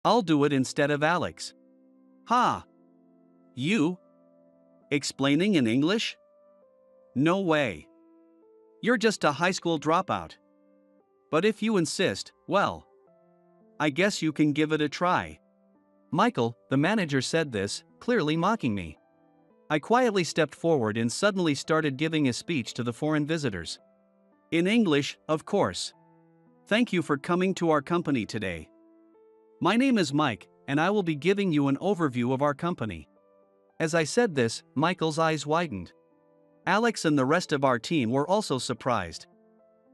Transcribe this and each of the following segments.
I'll do it instead of Alex. Ha! You? Explaining in English? No way. You're just a high school dropout. But if you insist, well, I guess you can give it a try. Michael, the manager, said this, clearly mocking me. I quietly stepped forward and suddenly started giving a speech to the foreign visitors. In English, of course. Thank you for coming to our company today. My name is Mike, and I will be giving you an overview of our company. As I said this, Michael's eyes widened. Alex and the rest of our team were also surprised.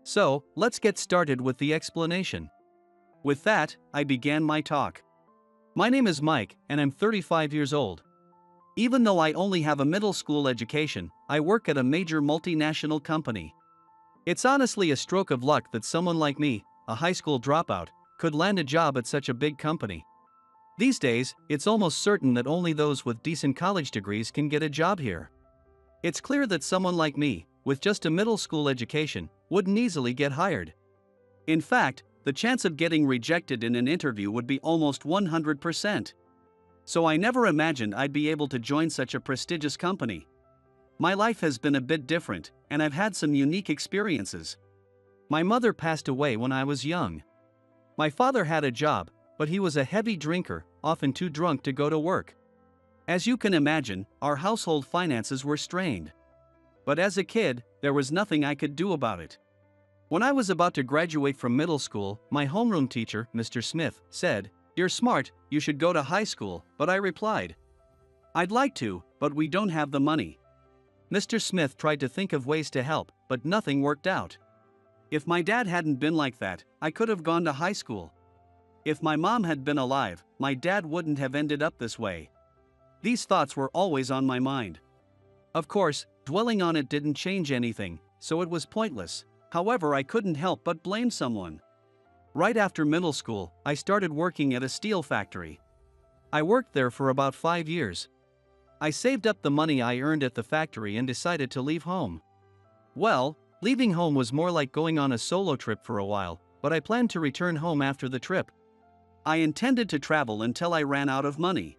So, let's get started with the explanation. With that, I began my talk. My name is Mike, and I'm 35 years old. Even though I only have a middle school education, I work at a major multinational company. It's honestly a stroke of luck that someone like me, a high school dropout, could land a job at such a big company. These days, it's almost certain that only those with decent college degrees can get a job here. It's clear that someone like me, with just a middle school education, wouldn't easily get hired. In fact, the chance of getting rejected in an interview would be almost 100%. So I never imagined I'd be able to join such a prestigious company. My life has been a bit different, and I've had some unique experiences. My mother passed away when I was young. My father had a job, but he was a heavy drinker, often too drunk to go to work. As you can imagine, our household finances were strained. But as a kid, there was nothing I could do about it. When I was about to graduate from middle school, my homeroom teacher, Mr. Smith, said, "You're smart, you should go to high school," but I replied, "I'd like to, but we don't have the money." Mr. Smith tried to think of ways to help, but nothing worked out. If my dad hadn't been like that, I could have gone to high school. If my mom had been alive, my dad wouldn't have ended up this way. These thoughts were always on my mind. Of course, dwelling on it didn't change anything, so it was pointless. However, I couldn't help but blame someone. Right after middle school, I started working at a steel factory. I worked there for about 5 years. I saved up the money I earned at the factory and decided to leave home. Well, leaving home was more like going on a solo trip for a while, but I planned to return home after the trip. I intended to travel until I ran out of money.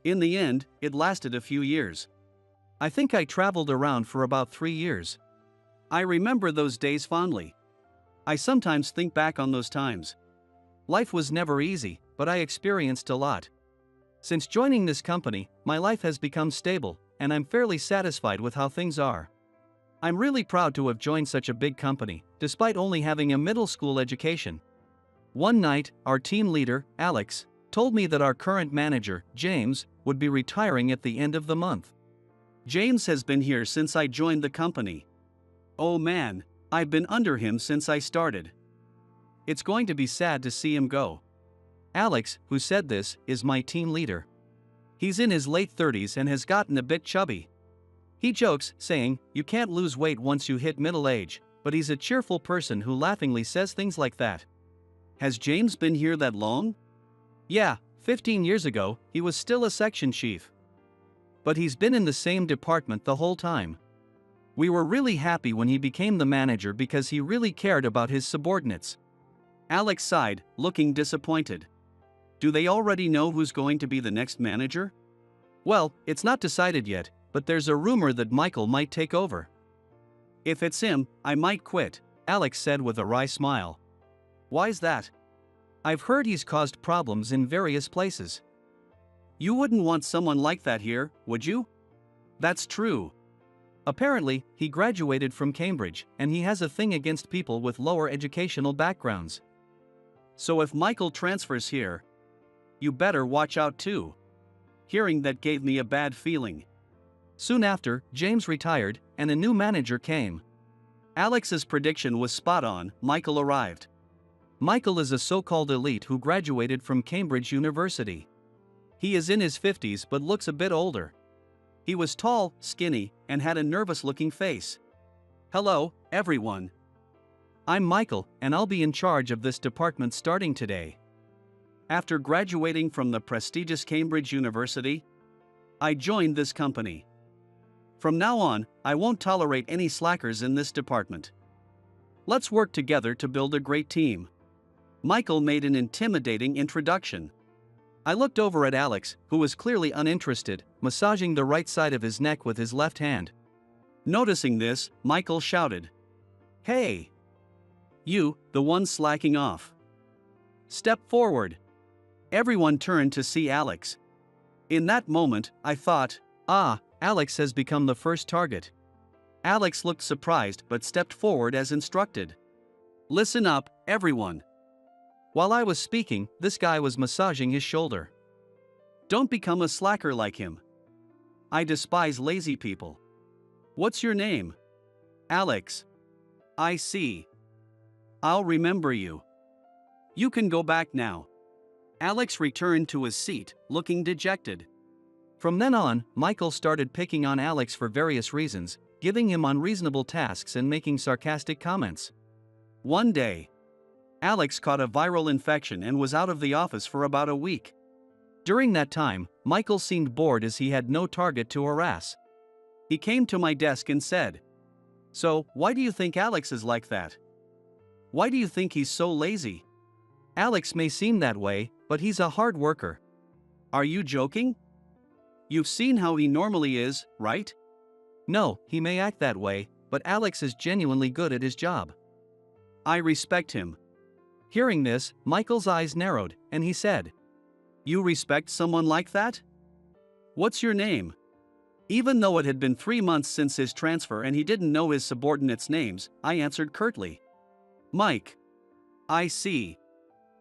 In the end, it lasted a few years. I think I traveled around for about 3 years. I remember those days fondly. I sometimes think back on those times. Life was never easy, but I experienced a lot. Since joining this company, my life has become stable, and I'm fairly satisfied with how things are. I'm really proud to have joined such a big company, despite only having a middle school education. One night, our team leader, Alex, told me that our current manager, James, would be retiring at the end of the month. James has been here since I joined the company. Oh man, I've been under him since I started. It's going to be sad to see him go. Alex, who said this, is my team leader. He's in his late 30s and has gotten a bit chubby. He jokes, saying, "You can't lose weight once you hit middle age," but he's a cheerful person who laughingly says things like that. Has James been here that long? Yeah, 15 years ago, he was still a section chief. But he's been in the same department the whole time. We were really happy when he became the manager because he really cared about his subordinates. Alex sighed, looking disappointed. Do they already know who's going to be the next manager? Well, it's not decided yet, but there's a rumor that Michael might take over. If it's him, I might quit, Alex said with a wry smile. Why's that? I've heard he's caused problems in various places. You wouldn't want someone like that here, would you? That's true. Apparently, he graduated from Cambridge, and he has a thing against people with lower educational backgrounds. So if Michael transfers here, you better watch out too. Hearing that gave me a bad feeling. Soon after, James retired, and a new manager came. Alex's prediction was spot on. Michael arrived. Michael is a so-called elite who graduated from Cambridge University. He is in his 50s but looks a bit older. He was tall, skinny, and had a nervous-looking face. Hello, everyone. I'm Michael, and I'll be in charge of this department starting today. After graduating from the prestigious Cambridge University, I joined this company. From now on, I won't tolerate any slackers in this department. Let's work together to build a great team. Michael made an intimidating introduction. I looked over at Alex, who was clearly uninterested, massaging the right side of his neck with his left hand. Noticing this, Michael shouted, "Hey! You, the one slacking off. Step forward." Everyone turned to see Alex. In that moment, I thought, Alex has become the first target. Alex looked surprised but stepped forward as instructed. "Listen up, everyone." While I was speaking, this guy was massaging his shoulder. "Don't become a slacker like him. I despise lazy people. What's your name?" "Alex." "I see. I'll remember you. You can go back now." Alex returned to his seat, looking dejected. From then on, Michael started picking on Alex for various reasons, giving him unreasonable tasks and making sarcastic comments. One day, Alex caught a viral infection and was out of the office for about a week. During that time, Michael seemed bored as he had no target to harass. He came to my desk and said, "So, why do you think Alex is like that? Why do you think he's so lazy?" "Alex may seem that way, but he's a hard worker." "Are you joking? You've seen how he normally is, right?" "No, he may act that way, but Alex is genuinely good at his job. I respect him." Hearing this, Michael's eyes narrowed, and he said, "You respect someone like that? What's your name?" Even though it had been 3 months since his transfer and he didn't know his subordinates' names, I answered curtly, "Mike." "I see."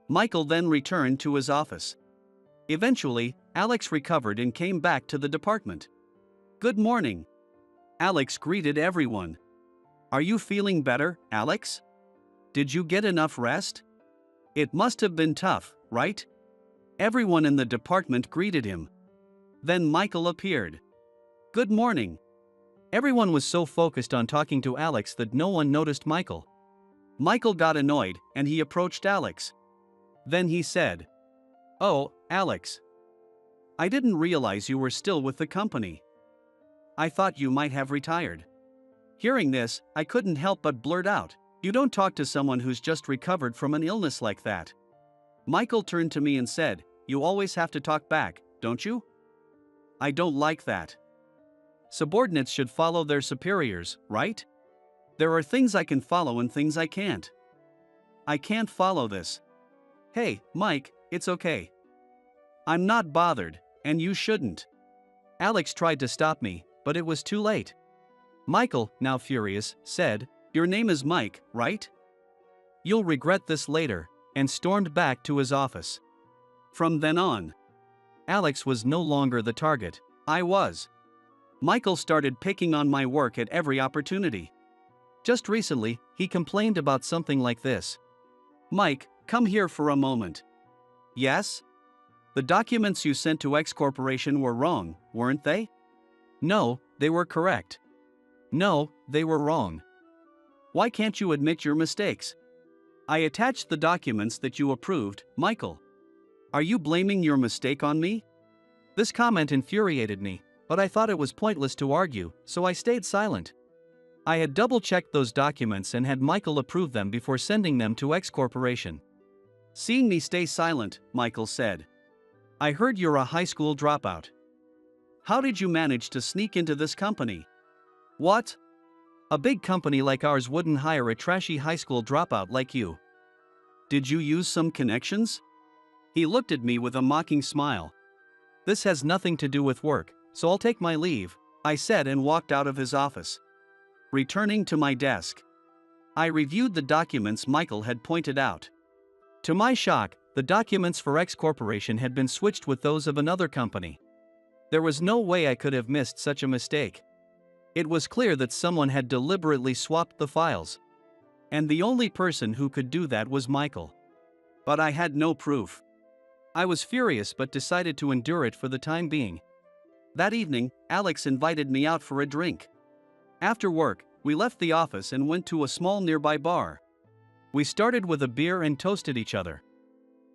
Michael then returned to his office. Eventually, Alex recovered and came back to the department. "Good morning." Alex greeted everyone. "Are you feeling better, Alex? Did you get enough rest? It must have been tough, right?" Everyone in the department greeted him. Then Michael appeared. "Good morning." Everyone was so focused on talking to Alex that no one noticed Michael. Michael got annoyed, and he approached Alex. Then he said, "Oh, Alex. I didn't realize you were still with the company. I thought you might have retired." Hearing this, I couldn't help but blurt out, "You don't talk to someone who's just recovered from an illness like that." Michael turned to me and said, "You always have to talk back, don't you?" "I don't like that. Subordinates should follow their superiors, right? There are things I can follow and things I can't. I can't follow this." "Hey, Mike, it's okay. I'm not bothered, and you shouldn't." Alex tried to stop me, but it was too late. Michael, now furious, said, "Your name is Mike, right? You'll regret this later," and stormed back to his office. From then on, Alex was no longer the target, I was. Michael started picking on my work at every opportunity. Just recently, he complained about something like this. "Mike, come here for a moment." "Yes? The documents you sent to X Corporation were wrong, weren't they?" "No, they were correct." "No, they were wrong." "Why can't you admit your mistakes?" "I attached the documents that you approved, Michael. Are you blaming your mistake on me?" This comment infuriated me, but I thought it was pointless to argue, so I stayed silent. I had double-checked those documents and had Michael approve them before sending them to X Corporation. Seeing me stay silent, Michael said, "I heard you're a high school dropout. How did you manage to sneak into this company?" "What? A big company like ours wouldn't hire a trashy high school dropout like you." "Did you use some connections?" He looked at me with a mocking smile. "This has nothing to do with work, so I'll take my leave," I said and walked out of his office. Returning to my desk, I reviewed the documents Michael had pointed out. To my shock, the documents for X Corporation had been switched with those of another company. There was no way I could have missed such a mistake. It was clear that someone had deliberately swapped the files. And the only person who could do that was Michael. But I had no proof. I was furious but decided to endure it for the time being. That evening, Alex invited me out for a drink. After work, we left the office and went to a small nearby bar. We started with a beer and toasted each other.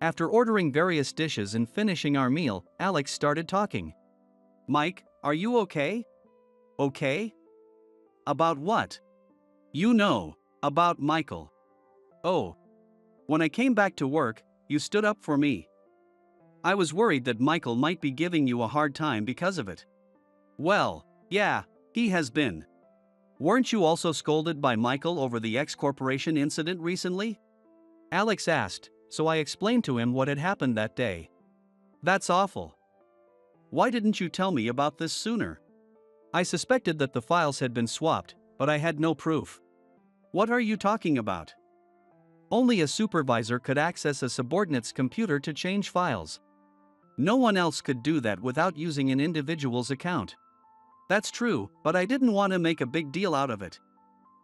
After ordering various dishes and finishing our meal, Alex started talking. "Mike, are you okay?" "Okay? About what?" "You know, about Michael." "Oh. When I came back to work, you stood up for me." I was worried that Michael might be giving you a hard time because of it. Well, yeah, he has been. Weren't you also scolded by Michael over the X Corporation incident recently? Alex asked, so I explained to him what had happened that day. That's awful. Why didn't you tell me about this sooner? I suspected that the files had been swapped, but I had no proof. What are you talking about? Only a supervisor could access a subordinate's computer to change files. No one else could do that without using an individual's account. That's true, but I didn't want to make a big deal out of it.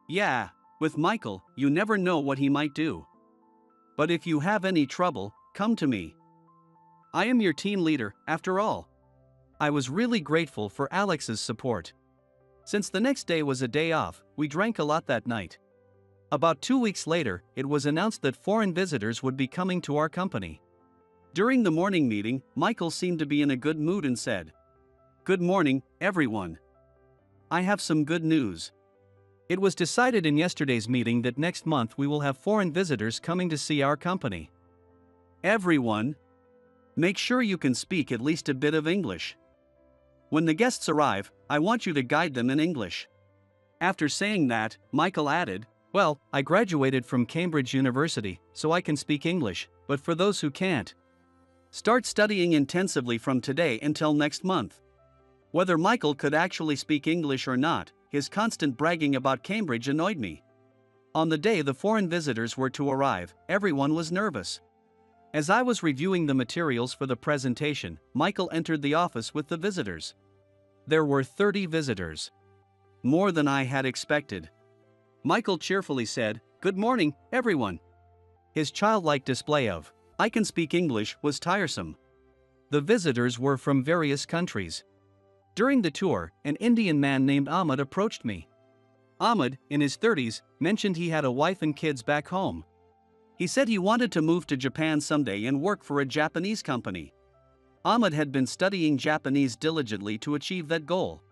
Yeah, with Michael, you never know what he might do. But if you have any trouble, come to me. I am your team leader, after all. I was really grateful for Alex's support. Since the next day was a day off, we drank a lot that night. About 2 weeks later, it was announced that foreign visitors would be coming to our company. During the morning meeting, Michael seemed to be in a good mood and said, "Good morning, everyone. I have some good news. It was decided in yesterday's meeting that next month we will have foreign visitors coming to see our company. Everyone, make sure you can speak at least a bit of English. When the guests arrive, I want you to guide them in English." After saying that, Michael added, "Well, I graduated from Cambridge University, so I can speak English, but for those who can't, start studying intensively from today until next month." Whether Michael could actually speak English or not, his constant bragging about Cambridge annoyed me. On the day the foreign visitors were to arrive, everyone was nervous. As I was reviewing the materials for the presentation, Michael entered the office with the visitors. There were 30 visitors. More than I had expected. Michael cheerfully said, "Good morning, everyone." His childlike display of, "I can speak English," was tiresome. The visitors were from various countries. During the tour, an Indian man named Ahmed approached me. Ahmed, in his 30s, mentioned he had a wife and kids back home. He said he wanted to move to Japan someday and work for a Japanese company. Ahmed had been studying Japanese diligently to achieve that goal.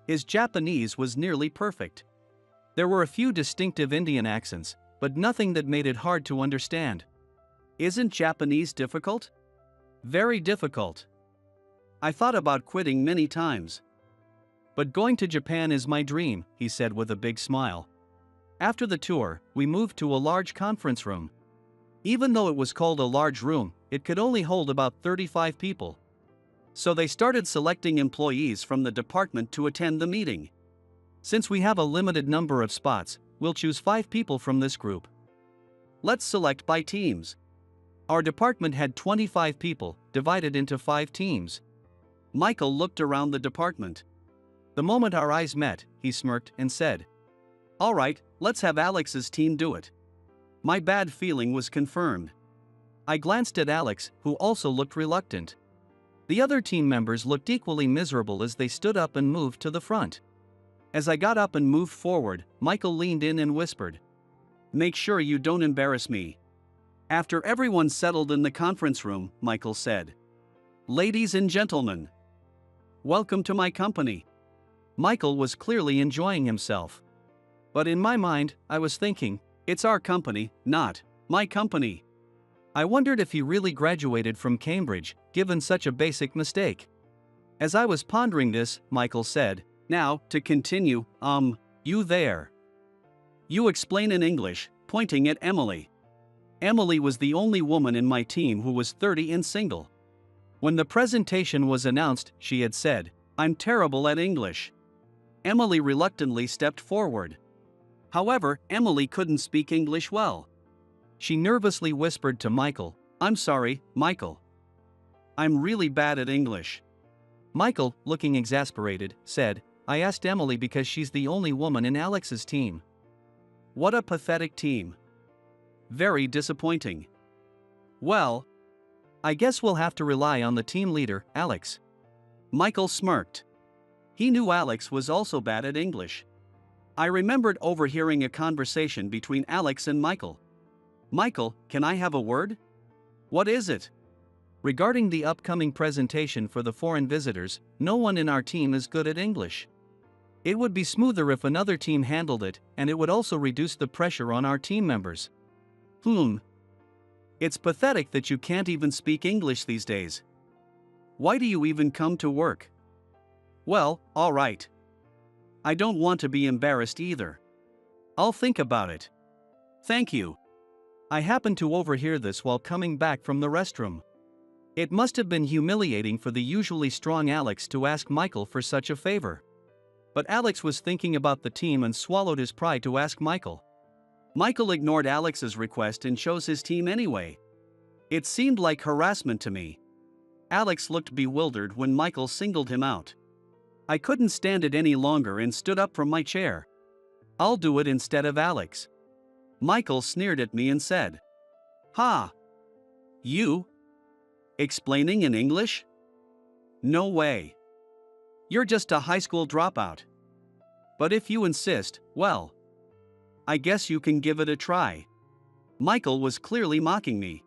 His Japanese was nearly perfect. There were a few distinctive Indian accents, but nothing that made it hard to understand. Isn't Japanese difficult? Very difficult. I thought about quitting many times. But going to Japan is my dream, he said with a big smile. After the tour, we moved to a large conference room. Even though it was called a large room, it could only hold about 35 people. So they started selecting employees from the department to attend the meeting. Since we have a limited number of spots, we'll choose 5 people from this group. Let's select by teams. Our department had 25 people, divided into 5 teams. Michael looked around the department. The moment our eyes met, he smirked and said, "All right, let's have Alex's team do it." My bad feeling was confirmed. I glanced at Alex, who also looked reluctant. The other team members looked equally miserable as they stood up and moved to the front. As I got up and moved forward, Michael leaned in and whispered, "Make sure you don't embarrass me." After everyone settled in the conference room, Michael said, "Ladies and gentlemen, welcome to my company." Michael was clearly enjoying himself. But in my mind, I was thinking, it's our company, not my company. I wondered if he really graduated from Cambridge, given such a basic mistake. As I was pondering this, Michael said, "Now, to continue, you there. You explain in English," pointing at Emily. Emily was the only woman in my team who was 30 and single. When the presentation was announced, she had said, "I'm terrible at English." Emily reluctantly stepped forward. However, Emily couldn't speak English well. She nervously whispered to Michael, "I'm sorry, Michael. I'm really bad at English." Michael, looking exasperated, said, "I asked Emily because she's the only woman in Alex's team." What a pathetic team. Very disappointing. Well, I guess we'll have to rely on the team leader, Alex. Michael smirked. He knew Alex was also bad at English. I remembered overhearing a conversation between Alex and Michael. "Michael, can I have a word?" "What is it?" "Regarding the upcoming presentation for the foreign visitors, no one in our team is good at English. It would be smoother if another team handled it, and it would also reduce the pressure on our team members." It's pathetic that you can't even speak English these days. Why do you even come to work? Well, all right. I don't want to be embarrassed either. I'll think about it. Thank you. I happened to overhear this while coming back from the restroom. It must have been humiliating for the usually strong Alex to ask Michael for such a favor. But Alex was thinking about the team and swallowed his pride to ask Michael. Michael ignored Alex's request and chose his team anyway. It seemed like harassment to me. Alex looked bewildered when Michael singled him out. I couldn't stand it any longer and stood up from my chair. I'll do it instead of Alex. Michael sneered at me and said, "Ha! You? Explaining in English? No way. You're just a high school dropout. But if you insist, well, I guess you can give it a try." Michael was clearly mocking me.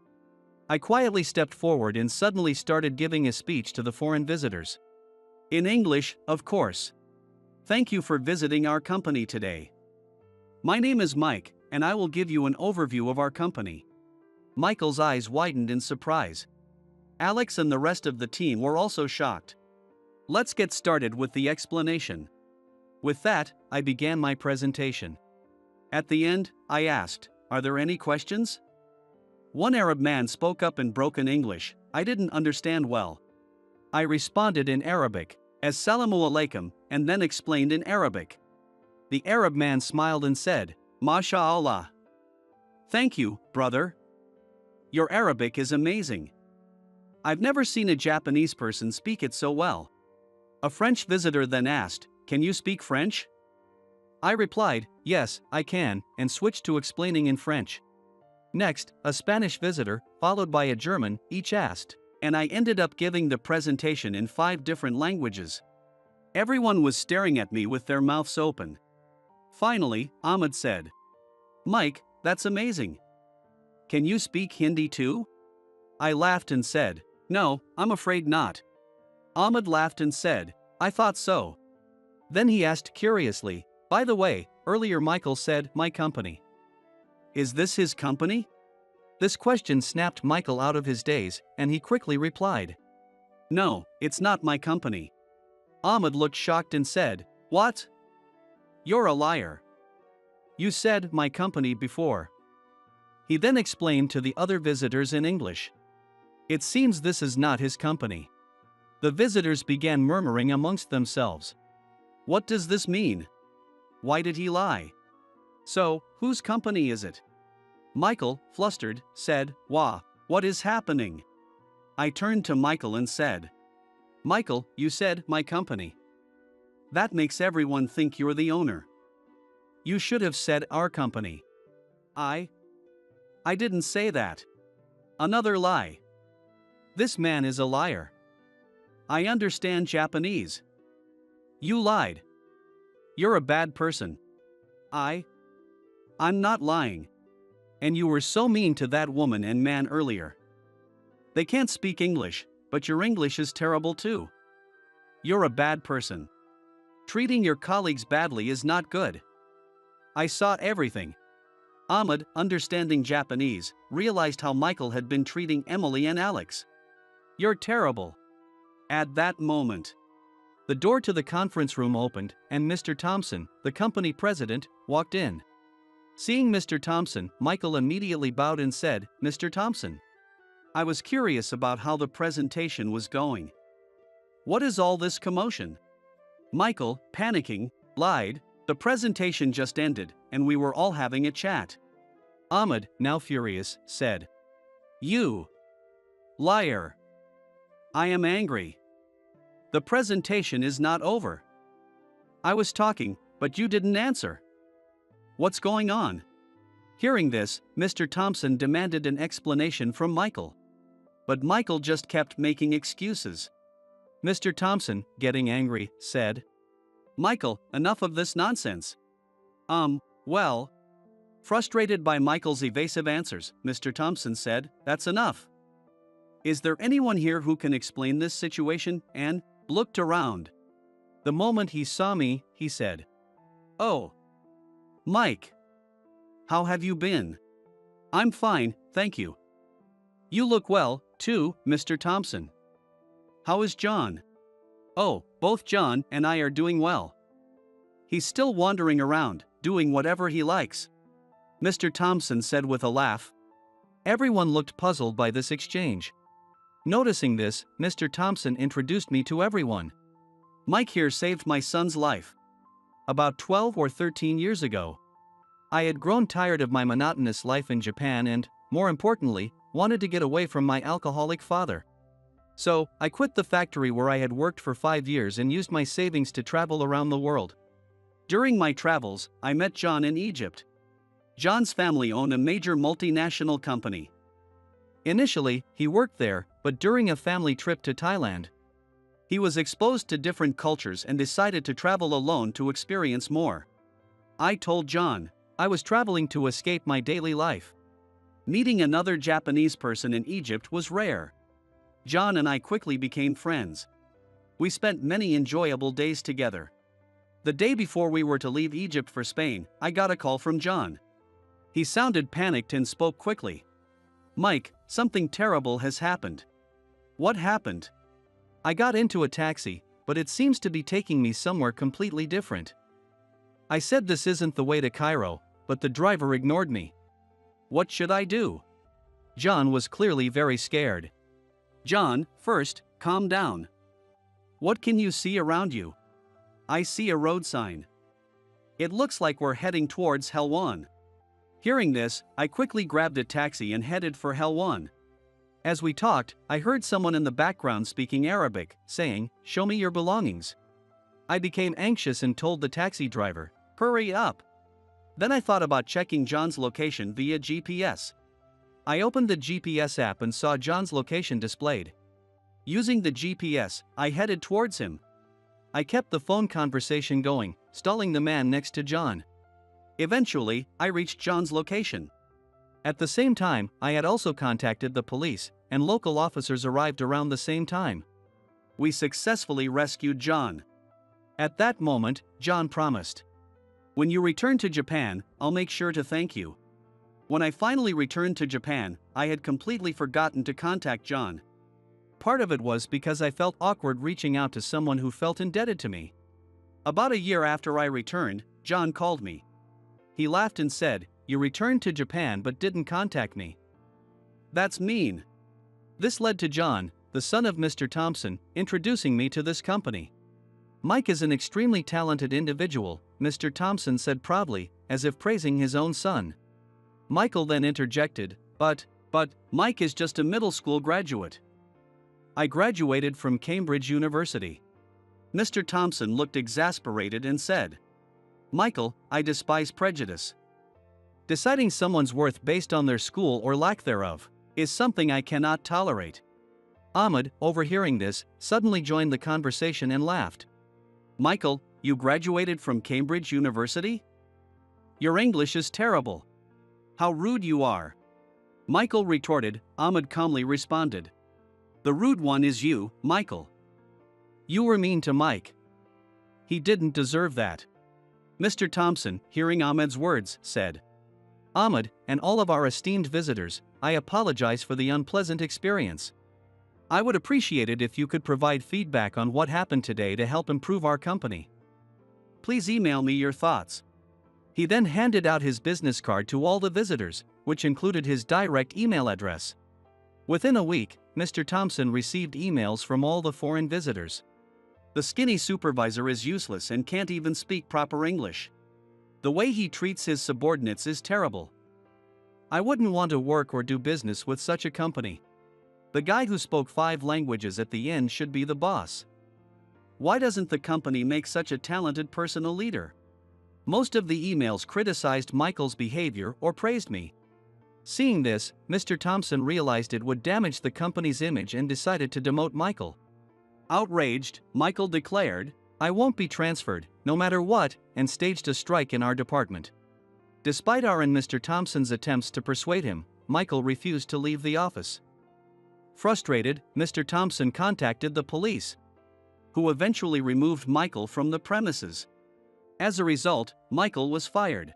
I quietly stepped forward and suddenly started giving a speech to the foreign visitors. In English, of course. Thank you for visiting our company today. My name is Mike, and I will give you an overview of our company. Michael's eyes widened in surprise. Alex and the rest of the team were also shocked. Let's get started with the explanation. With that, I began my presentation. At the end, I asked, "Are there any questions?" One Arab man spoke up in broken English I didn't understand well. I responded in Arabic, "Assalamu alaikum," and then explained in Arabic. The Arab man smiled and said, "MashaAllah. Thank you, brother. Your Arabic is amazing. I've never seen a Japanese person speak it so well." A French visitor then asked, "Can you speak French?" I replied, "Yes, I can," and switched to explaining in French. Next, a Spanish visitor, followed by a German, each asked, and I ended up giving the presentation in 5 different languages. Everyone was staring at me with their mouths open. Finally, Ahmed said, "Mike, that's amazing. Can you speak Hindi too?" I laughed and said, "No, I'm afraid not." Ahmed laughed and said, "I thought so." Then he asked curiously, "By the way, earlier Michael said, 'my company.' Is this his company?" This question snapped Michael out of his daze, and he quickly replied, "No, it's not my company." Ahmed looked shocked and said, "What? You're a liar. You said 'my company' before." He then explained to the other visitors in English. It seems this is not his company. The visitors began murmuring amongst themselves. What does this mean? Why did he lie? So, whose company is it? Michael, flustered, said, "Wah, what is happening?" I turned to Michael and said, "Michael, you said 'my company.' That makes everyone think you're the owner. You should have said 'our company.'" I didn't say that. Another lie. This man is a liar. I understand Japanese. You lied. You're a bad person. I'm not lying. And you were so mean to that woman and man earlier. They can't speak English, but your English is terrible too. You're a bad person. Treating your colleagues badly is not good. I saw everything. Ahmed, understanding Japanese, realized how Michael had been treating Emily and Alex. You're terrible. At that moment, the door to the conference room opened, and Mr. Thompson, the company president, walked in. Seeing Mr. Thompson, Michael immediately bowed and said, "Mr. Thompson." I was curious about how the presentation was going. What is all this commotion? Michael, panicking, lied, the presentation just ended, and we were all having a chat. Ahmed, now furious, said, "You liar. I am angry. The presentation is not over. I was talking, but you didn't answer. What's going on?" Hearing this, Mr. Thompson demanded an explanation from Michael. But Michael just kept making excuses. Mr. Thompson, getting angry, said, "Michael, enough of this nonsense." Well. Frustrated by Michael's evasive answers, Mr. Thompson said, "That's enough. Is there anyone here who can explain this situation?" and looked around. The moment he saw me, he said, "Oh, Mike. How have you been?" "I'm fine, thank you. You look well, too, Mr. Thompson. How is John? Oh, both John and I are doing well. He's still wandering around, doing whatever he likes, Mr. Thompson said with a laugh. Everyone looked puzzled by this exchange. Noticing this, Mr. Thompson introduced me to everyone. Mike here saved my son's life. About 12 or 13 years ago. I had grown tired of my monotonous life in Japan and, more importantly, wanted to get away from my alcoholic father. So, I quit the factory where I had worked for 5 years and used my savings to travel around the world. During my travels, I met John in Egypt. John's family owned a major multinational company. Initially, he worked there, but during a family trip to Thailand, he was exposed to different cultures and decided to travel alone to experience more. I told John I was traveling to escape my daily life. Meeting another Japanese person in Egypt was rare. John and I quickly became friends. We spent many enjoyable days together. The day before we were to leave Egypt for Spain, I got a call from John. He sounded panicked and spoke quickly. Mike, something terrible has happened. What happened? I got into a taxi, but it seems to be taking me somewhere completely different. I said this isn't the way to Cairo, but the driver ignored me. What should I do? John was clearly very scared. John, first, calm down. What can you see around you? I see a road sign. It looks like we're heading towards Helwan. Hearing this, I quickly grabbed a taxi and headed for Helwan. As we talked, I heard someone in the background speaking Arabic, saying, "Show me your belongings." I became anxious and told the taxi driver, "Hurry up." Then I thought about checking John's location via GPS. I opened the GPS app and saw John's location displayed. Using the GPS, I headed towards him. I kept the phone conversation going, stalling the man next to John. Eventually, I reached John's location. At the same time, I had also contacted the police, and local officers arrived around the same time. We successfully rescued John. At that moment, John promised, "When you return to Japan, I'll make sure to thank you." When I finally returned to Japan, I had completely forgotten to contact John. Part of it was because I felt awkward reaching out to someone who felt indebted to me. About a year after I returned, John called me. He laughed and said, "You returned to Japan but didn't contact me. That's mean." This led to John, the son of Mr. Thompson, introducing me to this company. "Mike is an extremely talented individual," Mr. Thompson said proudly, as if praising his own son. Michael then interjected, but, Mike is just a middle school graduate. I graduated from Cambridge University." Mr. Thompson looked exasperated and said, "Michael, I despise prejudice. Deciding someone's worth based on their school or lack thereof is something I cannot tolerate." Ahmed, overhearing this, suddenly joined the conversation and laughed. "Michael, you graduated from Cambridge University? Your English is terrible. How rude you are." Michael retorted. Ahmed calmly responded, "The rude one is you, Michael. You were mean to Mike. He didn't deserve that." Mr. Thompson, hearing Ahmed's words, said, "Ahmed, and all of our esteemed visitors, I apologize for the unpleasant experience. I would appreciate it if you could provide feedback on what happened today to help improve our company. Please email me your thoughts." He then handed out his business card to all the visitors, which included his direct email address. Within a week, Mr. Thompson received emails from all the foreign visitors. "The skinny supervisor is useless and can't even speak proper English. The way he treats his subordinates is terrible. I wouldn't want to work or do business with such a company. The guy who spoke 5 languages at the end should be the boss. Why doesn't the company make such a talented person a leader?" Most of the emails criticized Michael's behavior or praised me. Seeing this, Mr. Thompson realized it would damage the company's image and decided to demote Michael. Outraged, Michael declared, "I won't be transferred, no matter what," and staged a strike in our department. Despite our and Mr. Thompson's attempts to persuade him, Michael refused to leave the office. Frustrated, Mr. Thompson contacted the police, who eventually removed Michael from the premises. As a result, Michael was fired.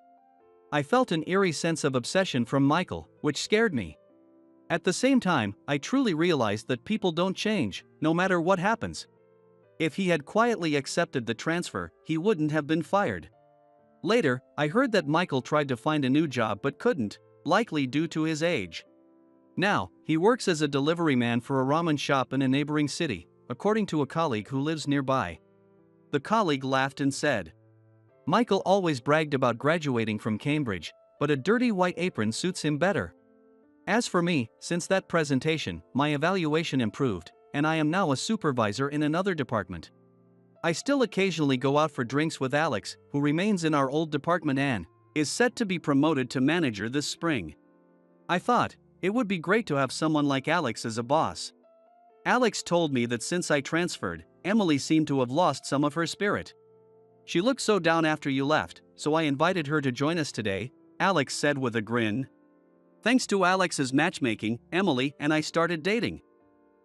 I felt an eerie sense of obsession from Michael, which scared me. At the same time, I truly realized that people don't change, no matter what happens. If he had quietly accepted the transfer, he wouldn't have been fired. Later, I heard that Michael tried to find a new job but couldn't, likely due to his age. Now, he works as a delivery man for a ramen shop in a neighboring city, according to a colleague who lives nearby. The colleague laughed and said, "Michael always bragged about graduating from Cambridge, but a dirty white apron suits him better." As for me, since that presentation, my evaluation improved, and I am now a supervisor in another department. I still occasionally go out for drinks with Alex, who remains in our old department and is set to be promoted to manager this spring. I thought, it would be great to have someone like Alex as a boss. Alex told me that since I transferred, Emily seemed to have lost some of her spirit. "She looked so down after you left, so I invited her to join us today," Alex said with a grin. Thanks to Alex's matchmaking, Emily and I started dating.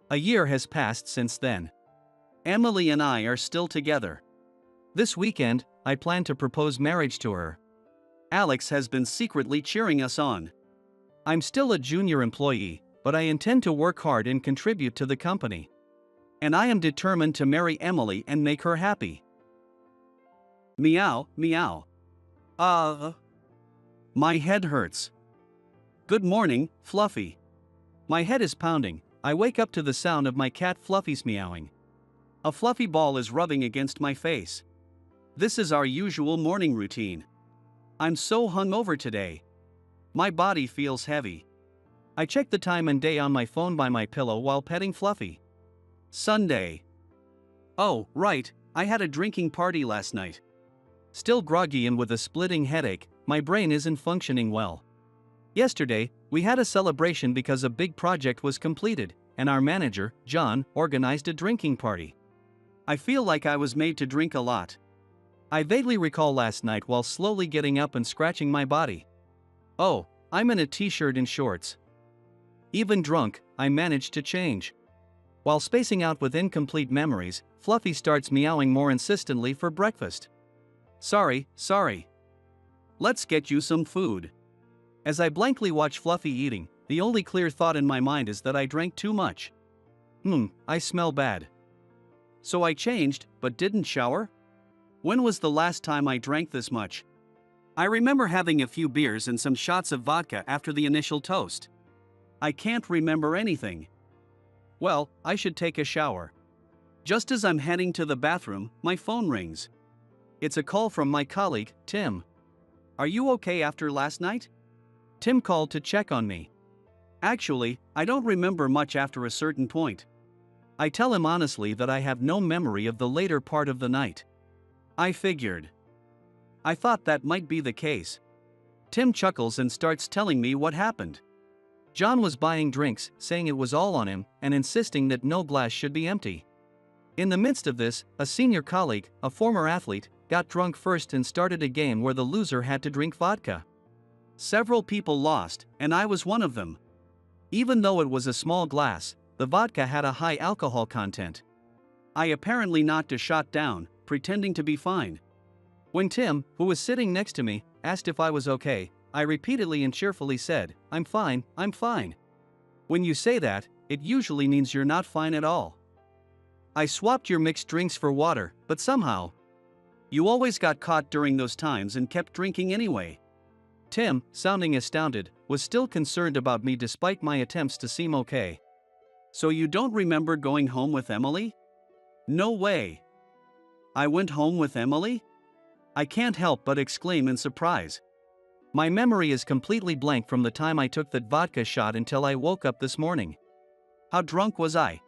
A year has passed since then. Emily and I are still together. This weekend, I plan to propose marriage to her. Alex has been secretly cheering us on. I'm still a junior employee, but I intend to work hard and contribute to the company. And I am determined to marry Emily and make her happy. Meow, meow. My head hurts. Good morning, Fluffy. My head is pounding. I wake up to the sound of my cat Fluffy's meowing. A fluffy ball is rubbing against my face. This is our usual morning routine. I'm so hungover today. My body feels heavy. I check the time and day on my phone by my pillow while petting Fluffy. Sunday. Oh, right, I had a drinking party last night. Still groggy and with a splitting headache, my brain isn't functioning well. Yesterday, we had a celebration because a big project was completed, and our manager, John, organized a drinking party. I feel like I was made to drink a lot. I vaguely recall last night while slowly getting up and scratching my body. Oh, I'm in a t-shirt and shorts. Even drunk, I managed to change. While spacing out with incomplete memories, Fluffy starts meowing more insistently for breakfast. Sorry. Let's get you some food. As I blankly watch Fluffy eating, the only clear thought in my mind is that I drank too much. I smell bad. So I changed, but didn't shower? When was the last time I drank this much? I remember having a few beers and some shots of vodka after the initial toast. I can't remember anything. Well, I should take a shower. Just as I'm heading to the bathroom, my phone rings. It's a call from my colleague, Tim. Are you okay after last night? Tim called to check on me. Actually, I don't remember much after a certain point. I tell him honestly that I have no memory of the later part of the night. I figured. I thought that might be the case. Tim chuckles and starts telling me what happened. John was buying drinks, saying it was all on him, and insisting that no glass should be empty. In the midst of this, a senior colleague, a former athlete, got drunk first and started a game where the loser had to drink vodka. Several people lost, and I was one of them. Even though it was a small glass, the vodka had a high alcohol content. I apparently knocked a shot down, pretending to be fine. When Tim, who was sitting next to me, asked if I was okay, I repeatedly and cheerfully said, I'm fine. When you say that, it usually means you're not fine at all. I swapped your mixed drinks for water, but somehow, you always got caught during those times and kept drinking anyway. Tim, sounding astounded, was still concerned about me despite my attempts to seem okay. So you don't remember going home with Emily? No way. I went home with Emily? I can't help but exclaim in surprise. My memory is completely blank from the time I took that vodka shot until I woke up this morning. How drunk was I?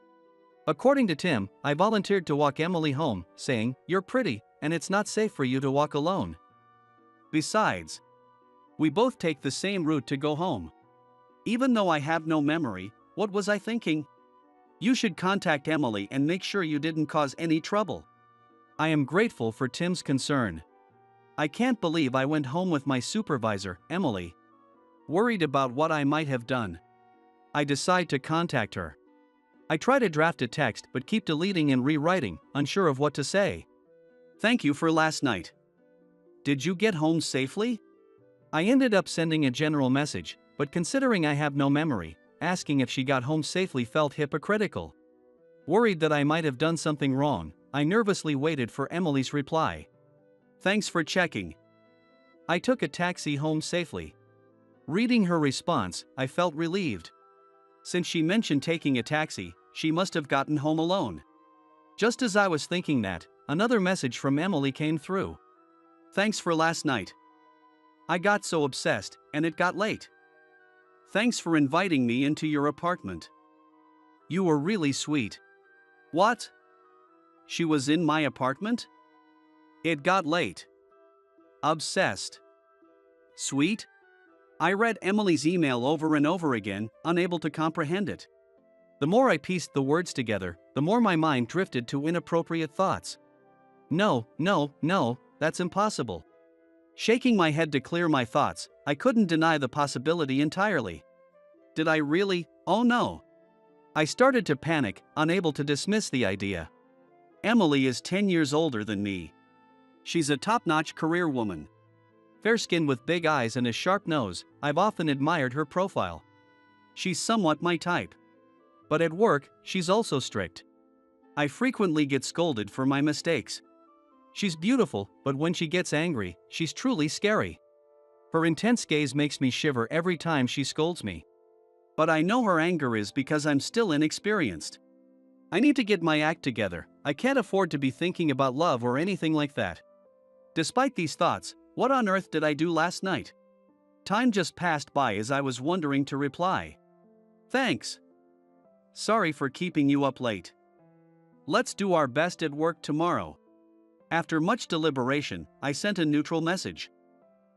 According to Tim, I volunteered to walk Emily home, saying, "You're pretty, and it's not safe for you to walk alone." Besides, we both take the same route to go home. Even though I have no memory, what was I thinking? You should contact Emily and make sure you didn't cause any trouble. I am grateful for Tim's concern. I can't believe I went home with my supervisor, Emily. Worried about what I might have done, I decide to contact her. I try to draft a text but keep deleting and rewriting, unsure of what to say. Thank you for last night. Did you get home safely? I ended up sending a general message, but considering I have no memory, asking if she got home safely felt hypocritical. Worried that I might have done something wrong, I nervously waited for Emily's reply. Thanks for checking. I took a taxi home safely. Reading her response, I felt relieved. Since she mentioned taking a taxi, she must have gotten home alone. Just as I was thinking that, another message from Emily came through. Thanks for last night. I got so obsessed, and it got late. Thanks for inviting me into your apartment. You were really sweet. What? She was in my apartment? It got late. Obsessed. Sweet? I read Emily's email over and over again, unable to comprehend it. The more I pieced the words together, the more my mind drifted to inappropriate thoughts. No, that's impossible. Shaking my head to clear my thoughts, I couldn't deny the possibility entirely. Did I really? Oh no. I started to panic, unable to dismiss the idea. Emily is 10 years older than me. She's a top-notch career woman. Fair-skinned with big eyes and a sharp nose, I've often admired her profile. She's somewhat my type. But at work, she's also strict. I frequently get scolded for my mistakes. She's beautiful, but when she gets angry, she's truly scary. Her intense gaze makes me shiver every time she scolds me. But I know her anger is because I'm still inexperienced. I need to get my act together. I can't afford to be thinking about love or anything like that. Despite these thoughts, what on earth did I do last night? Time just passed by as I was wondering to reply. Thanks. Sorry for keeping you up late. Let's do our best at work tomorrow. After much deliberation, I sent a neutral message.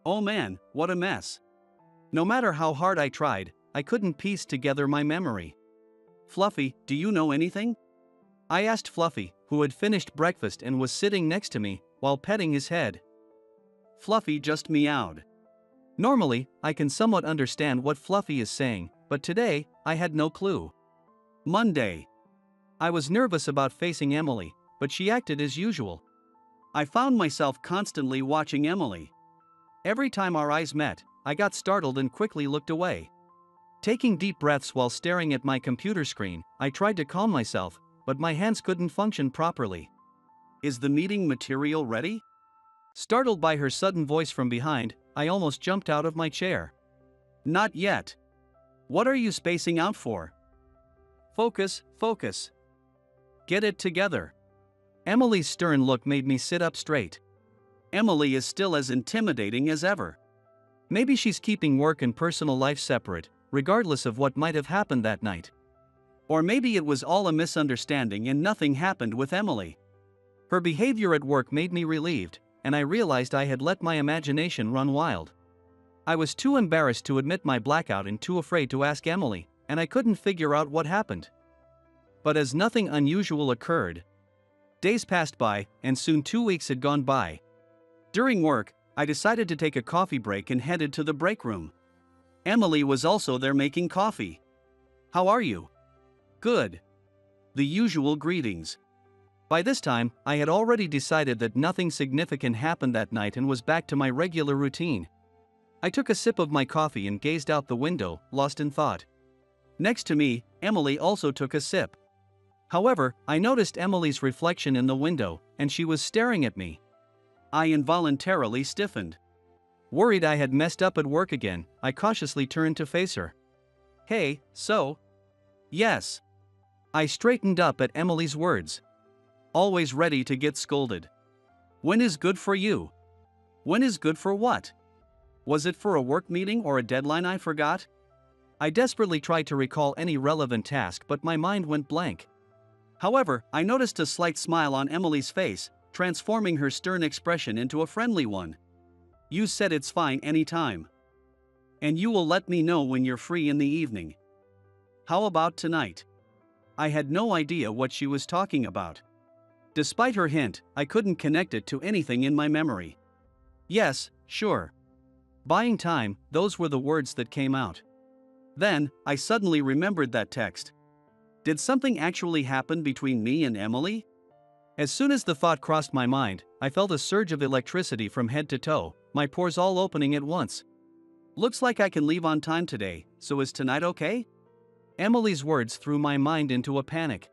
Oh man, what a mess. No matter how hard I tried, I couldn't piece together my memory. Fluffy, do you know anything? I asked Fluffy, who had finished breakfast and was sitting next to me, while petting his head. Fluffy just meowed. Normally, I can somewhat understand what Fluffy is saying, but today, I had no clue. Monday. I was nervous about facing Emily, but she acted as usual. I found myself constantly watching Emily. Every time our eyes met, I got startled and quickly looked away. Taking deep breaths while staring at my computer screen, I tried to calm myself, but my hands couldn't function properly. Is the meeting material ready? Startled by her sudden voice from behind, I almost jumped out of my chair. Not yet. What are you spacing out for? Focus. Get it together. Emily's stern look made me sit up straight. Emily is still as intimidating as ever. Maybe she's keeping work and personal life separate, regardless of what might have happened that night. Or maybe it was all a misunderstanding and nothing happened with Emily. Her behavior at work made me relieved, and I realized I had let my imagination run wild. I was too embarrassed to admit my blackout and too afraid to ask Emily, and I couldn't figure out what happened. But as nothing unusual occurred, days passed by, and soon 2 weeks had gone by. During work, I decided to take a coffee break and headed to the break room. Emily was also there making coffee. How are you? Good. The usual greetings. By this time, I had already decided that nothing significant happened that night and was back to my regular routine. I took a sip of my coffee and gazed out the window, lost in thought. Next to me, Emily also took a sip. However, I noticed Emily's reflection in the window, and she was staring at me. I involuntarily stiffened. Worried I had messed up at work again, I cautiously turned to face her. Hey, so? Yes. I straightened up at Emily's words. Always ready to get scolded. When is good for you? When is good for what? Was it for a work meeting or a deadline I forgot? I desperately tried to recall any relevant task, but my mind went blank. However, I noticed a slight smile on Emily's face, transforming her stern expression into a friendly one. You said it's fine anytime. And you will let me know when you're free in the evening. How about tonight? I had no idea what she was talking about. Despite her hint, I couldn't connect it to anything in my memory. Yes, sure. Buying time, those were the words that came out. Then, I suddenly remembered that text. Did something actually happen between me and Emily? As soon as the thought crossed my mind, I felt a surge of electricity from head to toe, my pores all opening at once. Looks like I can leave on time today, so is tonight okay? Emily's words threw my mind into a panic.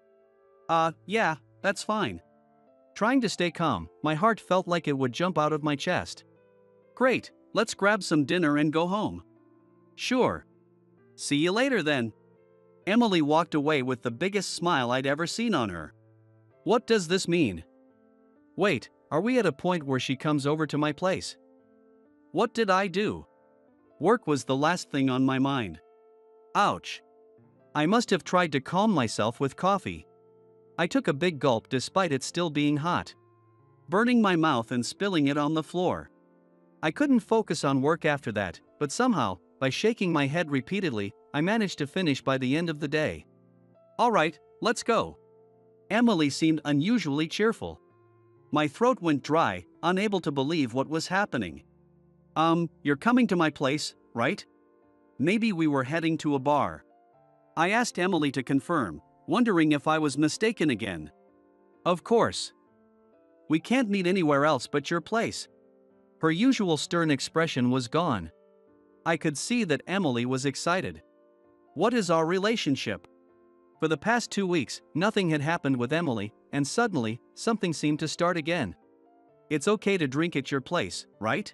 Yeah, that's fine. Trying to stay calm, my heart felt like it would jump out of my chest. Great, let's grab some dinner and go home. Sure. See you later then. Emily walked away with the biggest smile I'd ever seen on her. What does this mean? Wait, are we at a point where she comes over to my place? What did I do? Work was the last thing on my mind. Ouch. I must have tried to calm myself with coffee. I took a big gulp despite it still being hot, burning my mouth and spilling it on the floor. I couldn't focus on work after that, but somehow, by shaking my head repeatedly, I managed to finish by the end of the day. All right, let's go. Emily seemed unusually cheerful. My throat went dry, unable to believe what was happening. You're coming to my place, right? Maybe we were heading to a bar. I asked Emily to confirm, wondering if I was mistaken again. Of course. We can't meet anywhere else but your place. Her usual stern expression was gone. I could see that Emily was excited. What is our relationship? For the past 2 weeks, nothing had happened with Emily, and suddenly, something seemed to start again. It's okay to drink at your place, right?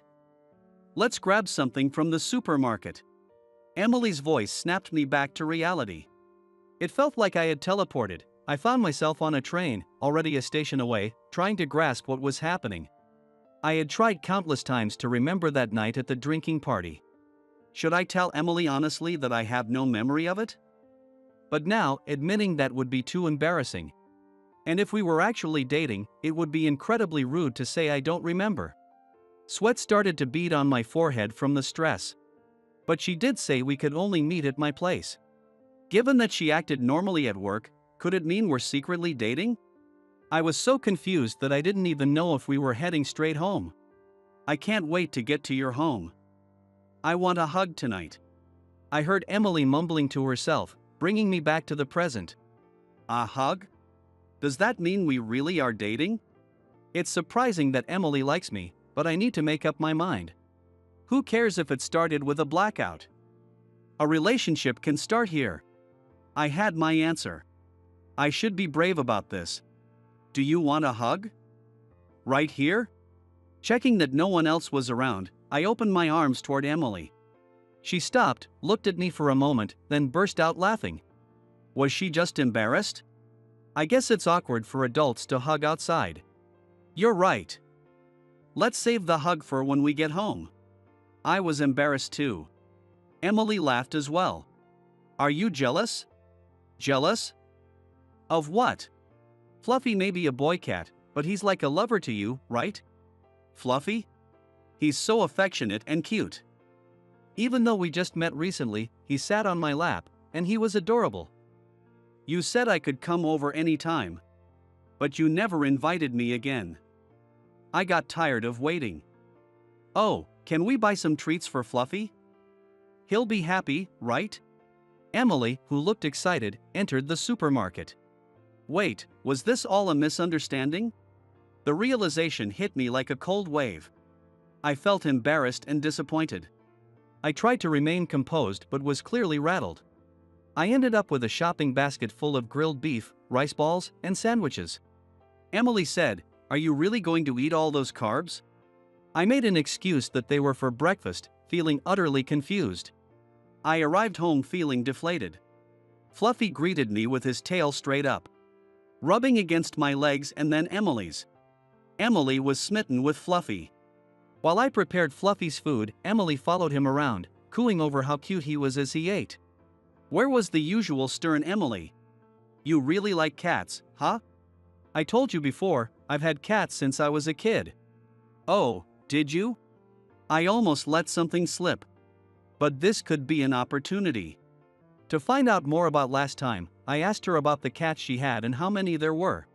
Let's grab something from the supermarket. Emily's voice snapped me back to reality. It felt like I had teleported. I found myself on a train, already a station away, trying to grasp what was happening. I had tried countless times to remember that night at the drinking party. Should I tell Emily honestly that I have no memory of it? But now, admitting that would be too embarrassing. And if we were actually dating, it would be incredibly rude to say I don't remember. Sweat started to bead on my forehead from the stress. But she did say we could only meet at my place. Given that she acted normally at work, could it mean we're secretly dating? I was so confused that I didn't even know if we were heading straight home. I can't wait to get to your home. I want a hug tonight. I heard Emily mumbling to herself, bringing me back to the present. A hug? Does that mean we really are dating? It's surprising that Emily likes me, but I need to make up my mind. Who cares if it started with a blackout? A relationship can start here. I had my answer. I should be brave about this. Do you want a hug? Right here? Checking that no one else was around, I opened my arms toward Emily. She stopped, looked at me for a moment, then burst out laughing. Was she just embarrassed? I guess it's awkward for adults to hug outside. You're right. Let's save the hug for when we get home. I was embarrassed too. Emily laughed as well. Are you jealous? Jealous? Of what? Fluffy may be a boy cat, but he's like a lover to you, right? Fluffy? He's so affectionate and cute. Even though we just met recently, he sat on my lap, and he was adorable. You said I could come over anytime. But you never invited me again. I got tired of waiting. Oh, can we buy some treats for Fluffy? He'll be happy, right? Emily, who looked excited, entered the supermarket. Wait, was this all a misunderstanding? The realization hit me like a cold wave. I felt embarrassed and disappointed. I tried to remain composed but was clearly rattled. I ended up with a shopping basket full of grilled beef, rice balls, and sandwiches. Emily said, "Are you really going to eat all those carbs?" I made an excuse that they were for breakfast, feeling utterly confused. I arrived home feeling deflated. Fluffy greeted me with his tail straight up, rubbing against my legs and then Emily's. Emily was smitten with Fluffy. While I prepared Fluffy's food, Emily followed him around, cooing over how cute he was as he ate. Where was the usual stern Emily? You really like cats, huh? I told you before, I've had cats since I was a kid. Oh, did you? I almost let something slip. But this could be an opportunity. To find out more about last time, I asked her about the cats she had and how many there were.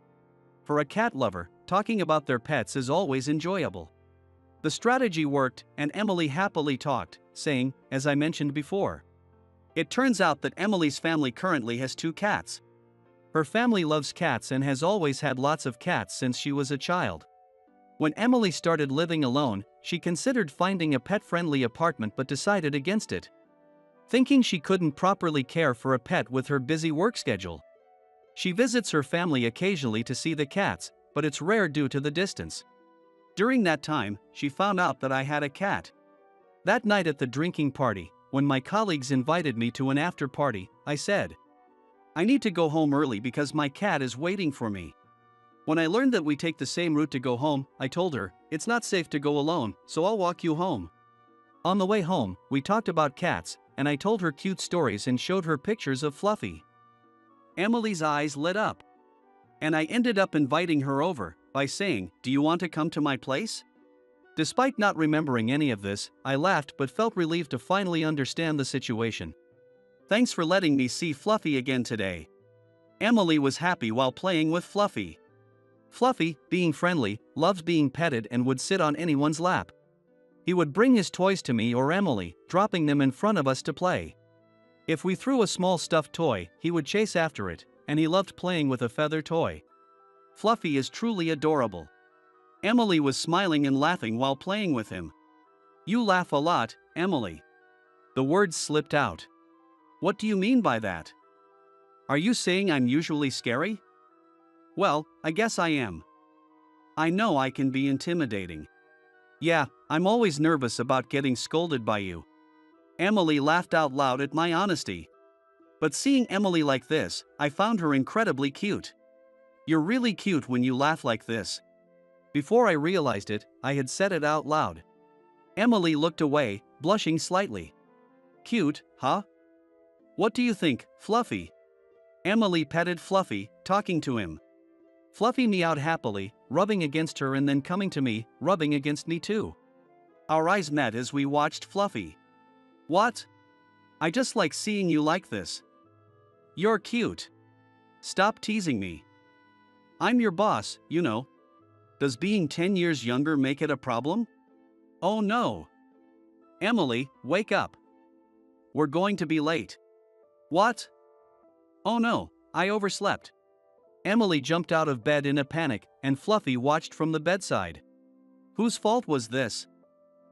For a cat lover, talking about their pets is always enjoyable. The strategy worked, and Emily happily talked, saying, as I mentioned before. It turns out that Emily's family currently has 2 cats. Her family loves cats and has always had lots of cats since she was a child. When Emily started living alone, she considered finding a pet-friendly apartment but decided against it. thinking she couldn't properly care for a pet with her busy work schedule. She visits her family occasionally to see the cats, but it's rare due to the distance. During that time, she found out that I had a cat. That night at the drinking party, when my colleagues invited me to an after party, I said, "I need to go home early because my cat is waiting for me." When I learned that we take the same route to go home, I told her, "It's not safe to go alone, so I'll walk you home." On the way home, we talked about cats, and I told her cute stories and showed her pictures of Fluffy. Emily's eyes lit up. And I ended up inviting her over by saying, "Do you want to come to my place?" Despite not remembering any of this, I laughed but felt relieved to finally understand the situation. "Thanks for letting me see Fluffy again today." Emily was happy while playing with Fluffy. Fluffy, being friendly, loves being petted and would sit on anyone's lap. He would bring his toys to me or Emily, dropping them in front of us to play. If we threw a small stuffed toy, he would chase after it, and he loved playing with a feather toy. Fluffy is truly adorable. Emily was smiling and laughing while playing with him. "You laugh a lot, Emily." The words slipped out. "What do you mean by that? Are you saying I'm usually scary?" "Well, I guess I am. I know I can be intimidating." "Yeah, I'm always nervous about getting scolded by you." Emily laughed out loud at my honesty. But seeing Emily like this, I found her incredibly cute. "You're really cute when you laugh like this." Before I realized it, I had said it out loud. Emily looked away, blushing slightly. "Cute, huh? What do you think, Fluffy?" Emily petted Fluffy, talking to him. Fluffy meowed happily, rubbing against her and then coming to me, rubbing against me too. Our eyes met as we watched Fluffy. "What? I just like seeing you like this. You're cute. Stop teasing me. I'm your boss, you know. Does being 10 years younger make it a problem?" "Oh no. Emily, wake up. We're going to be late." "What? Oh no, I overslept." Emily jumped out of bed in a panic, and Fluffy watched from the bedside. Whose fault was this?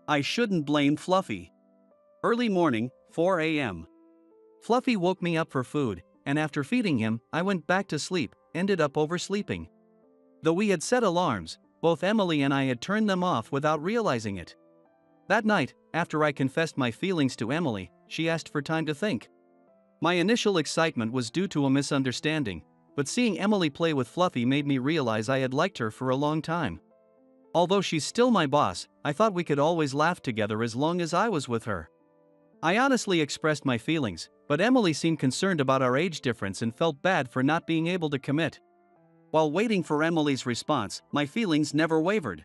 I shouldn't blame Fluffy. Early morning, 4 a.m. Fluffy woke me up for food, and after feeding him, I went back to sleep, ended up oversleeping. Though we had set alarms, both Emily and I had turned them off without realizing it. That night, after I confessed my feelings to Emily, she asked for time to think. My initial excitement was due to a misunderstanding, but seeing Emily play with Fluffy made me realize I had liked her for a long time. Although she's still my boss, I thought we could always laugh together as long as I was with her. I honestly expressed my feelings, but Emily seemed concerned about our age difference and felt bad for not being able to commit. While waiting for Emily's response, my feelings never wavered.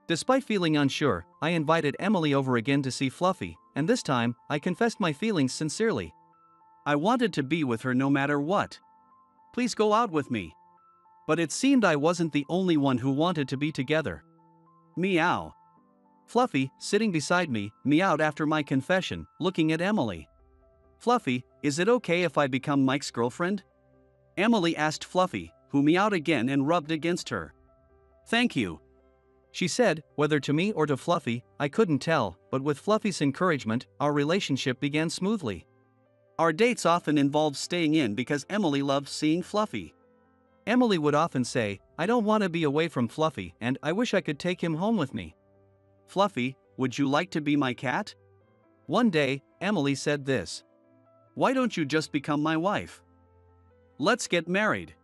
Despite feeling unsure, I invited Emily over again to see Fluffy, and this time, I confessed my feelings sincerely. I wanted to be with her no matter what. "Please go out with me." But it seemed I wasn't the only one who wanted to be together. Meow. Fluffy, sitting beside me, meowed after my confession, looking at Emily. "Fluffy, is it okay if I become Mike's girlfriend?" Emily asked Fluffy, who meowed again and rubbed against her. "Thank you," she said, whether to me or to Fluffy, I couldn't tell, but with Fluffy's encouragement, our relationship began smoothly. Our dates often involved staying in because Emily loved seeing Fluffy. Emily would often say, "I don't want to be away from Fluffy and I wish I could take him home with me." "Fluffy, would you like to be my cat?" One day, Emily said this. "Why don't you just become my wife? Let's get married."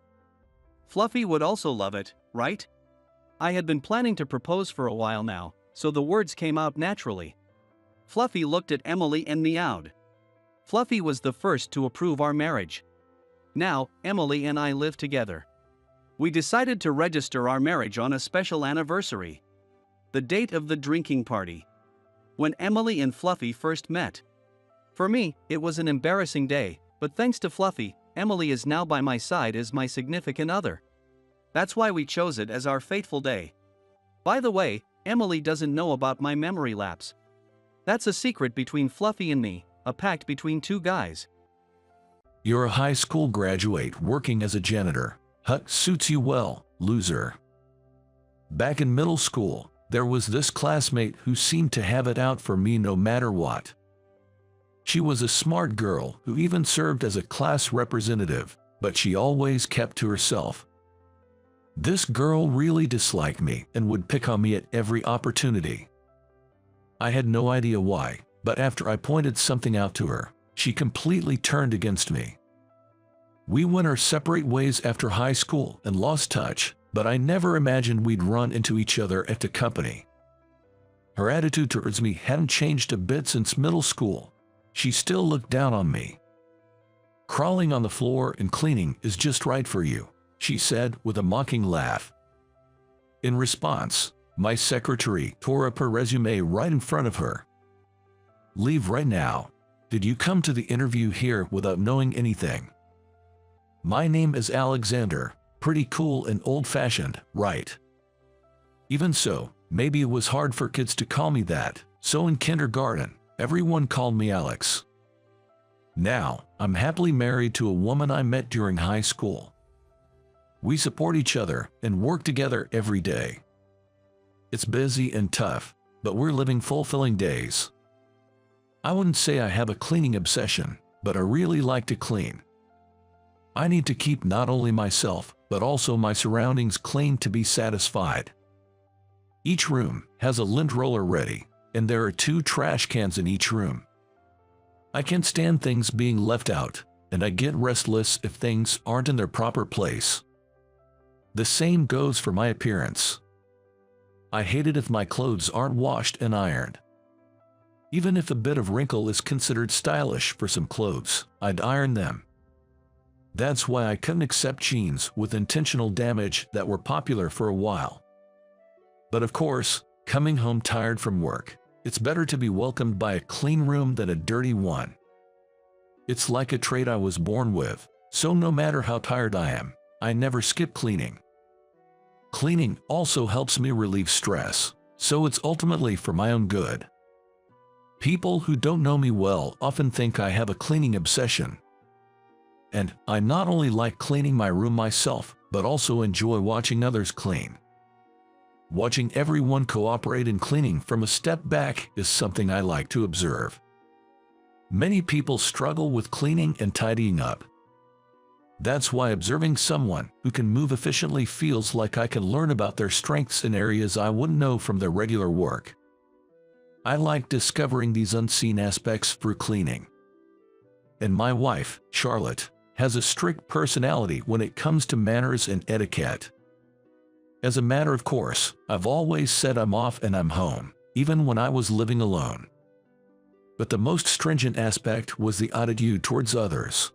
Fluffy would also love it, right? I had been planning to propose for a while now, so the words came out naturally. Fluffy looked at Emily and meowed. Fluffy was the first to approve our marriage. Now, Emily and I live together. We decided to register our marriage on a special anniversary. The date of the drinking party. When Emily and Fluffy first met. For me, it was an embarrassing day, but thanks to Fluffy, Emily is now by my side as my significant other. That's why we chose it as our fateful day. By the way, Emily doesn't know about my memory lapse. That's a secret between Fluffy and me, a pact between two guys. You're a high school graduate working as a janitor. Suits you well, loser. Back in middle school, there was this classmate who seemed to have it out for me no matter what. She was a smart girl who even served as a class representative, but she always kept to herself. This girl really disliked me and would pick on me at every opportunity. I had no idea why, but after I pointed something out to her, she completely turned against me. We went our separate ways after high school and lost touch, but I never imagined we'd run into each other at the company. Her attitude towards me hadn't changed a bit since middle school. She still looked down on me. "Crawling on the floor and cleaning is just right for you," she said with a mocking laugh. In response, my secretary tore up her resume right in front of her. "Leave right now. Did you come to the interview here without knowing anything? My name is Alexander. Pretty cool and old-fashioned, right? Even so, maybe it was hard for kids to call me that, so in kindergarten, everyone called me Alex. Now, I'm happily married to a woman I met during high school. We support each other and work together every day. It's busy and tough, but we're living fulfilling days. I wouldn't say I have a cleaning obsession, but I really like to clean. I need to keep not only myself, but also my surroundings clean to be satisfied. Each room has a lint roller ready, and there are 2 trash cans in each room. I can't stand things being left out, and I get restless if things aren't in their proper place. The same goes for my appearance. I hate it if my clothes aren't washed and ironed. Even if a bit of wrinkle is considered stylish for some clothes, I'd iron them. That's why I couldn't accept jeans with intentional damage that were popular for a while. But of course, coming home tired from work, it's better to be welcomed by a clean room than a dirty one. It's like a trait I was born with, so no matter how tired I am, I never skip cleaning. Cleaning also helps me relieve stress, so it's ultimately for my own good. People who don't know me well often think I have a cleaning obsession. And I not only like cleaning my room myself, but also enjoy watching others clean. Watching everyone cooperate in cleaning from a step back is something I like to observe. Many people struggle with cleaning and tidying up. That's why observing someone who can move efficiently feels like I can learn about their strengths in areas I wouldn't know from their regular work. I like discovering these unseen aspects through cleaning. And my wife, Charlotte, has a strict personality when it comes to manners and etiquette. As a matter of course, I've always said I'm off and I'm home, even when I was living alone. But the most stringent aspect was the attitude towards others.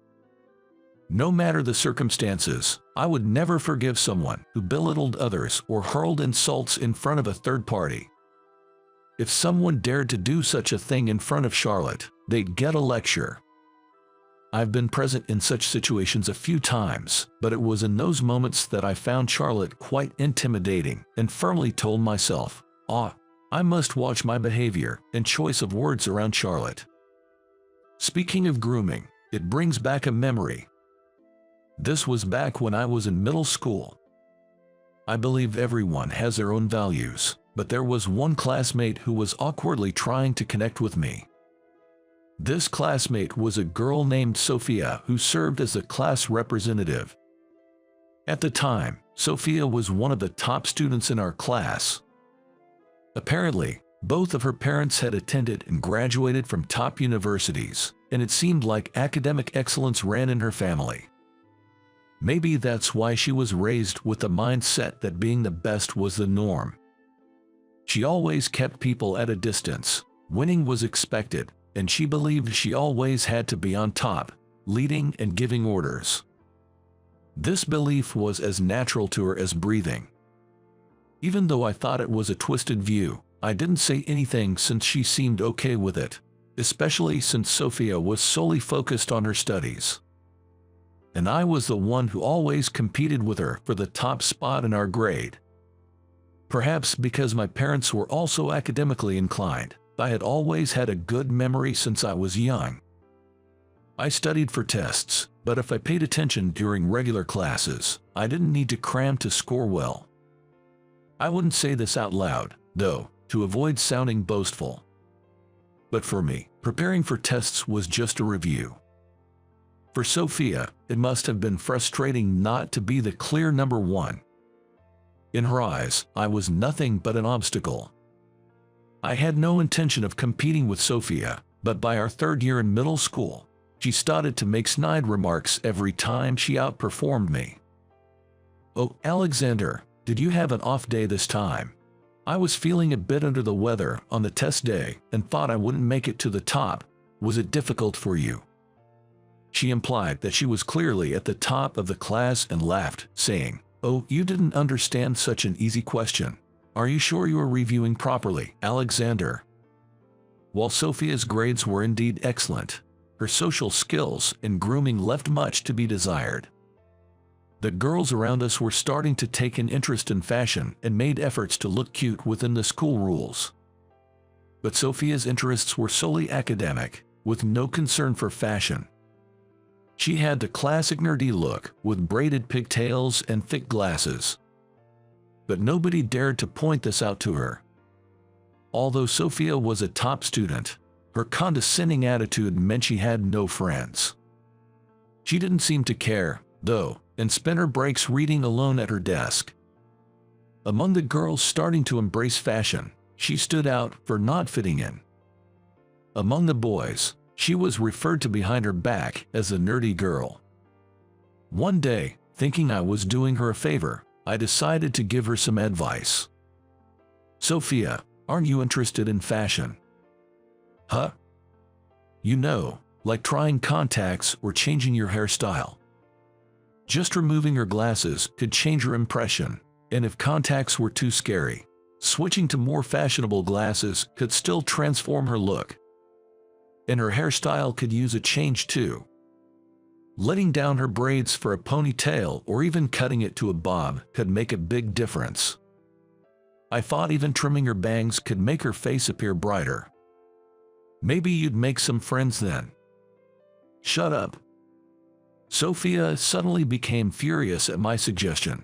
No matter the circumstances, I would never forgive someone who belittled others or hurled insults in front of a third party. If someone dared to do such a thing in front of Charlotte, they'd get a lecture. I've been present in such situations a few times, but it was in those moments that I found Charlotte quite intimidating and firmly told myself, I must watch my behavior and choice of words around Charlotte. Speaking of grooming, it brings back a memory. This was back when I was in middle school. I believe everyone has their own values, but there was one classmate who was awkwardly trying to connect with me. This classmate was a girl named Sophia who served as a class representative. At the time, Sophia was one of the top students in our class. Apparently, both of her parents had attended and graduated from top universities, and it seemed like academic excellence ran in her family. Maybe that's why she was raised with the mindset that being the best was the norm. She always kept people at a distance. Winning was expected, and she believed she always had to be on top, leading and giving orders. This belief was as natural to her as breathing. Even though I thought it was a twisted view, I didn't say anything since she seemed okay with it, especially since Sophia was solely focused on her studies. And I was the one who always competed with her for the top spot in our grade. Perhaps because my parents were also academically inclined, I had always had a good memory since I was young. I studied for tests, but if I paid attention during regular classes, I didn't need to cram to score well. I wouldn't say this out loud, though, to avoid sounding boastful. But for me, Preparing for tests was just a review. For Sophia, it must have been frustrating not to be the clear number one. In her eyes, I was nothing but an obstacle. I had no intention of competing with Sophia, but by our third year in middle school, she started to make snide remarks every time she outperformed me. "Oh, Alexander, did you have an off day this time? I was feeling a bit under the weather on the test day and thought I wouldn't make it to the top. Was it difficult for you?" She implied that she was clearly at the top of the class and laughed, saying, "Oh, you didn't understand such an easy question. Are you sure you are reviewing properly, Alexander?" While Sophia's grades were indeed excellent, her social skills and grooming left much to be desired. The girls around us were starting to take an interest in fashion and made efforts to look cute within the school rules. But Sophia's interests were solely academic, with no concern for fashion. She had the classic nerdy look, with braided pigtails and thick glasses. But nobody dared to point this out to her. Although Sophia was a top student, her condescending attitude meant she had no friends. She didn't seem to care, though, and spent her breaks reading alone at her desk. Among the girls starting to embrace fashion, she stood out for not fitting in. Among the boys, she was referred to behind her back as the nerdy girl. One day, thinking I was doing her a favor, I decided to give her some advice. "Sophia, aren't you interested in fashion?" "Huh? You know, like trying contacts or changing your hairstyle. Just removing her glasses could change her impression, and if contacts were too scary, switching to more fashionable glasses could still transform her look. And her hairstyle could use a change too. Letting down her braids for a ponytail or even cutting it to a bob could make a big difference. I thought even trimming her bangs could make her face appear brighter. Maybe you'd make some friends then." "Shut up." Sophia suddenly became furious at my suggestion.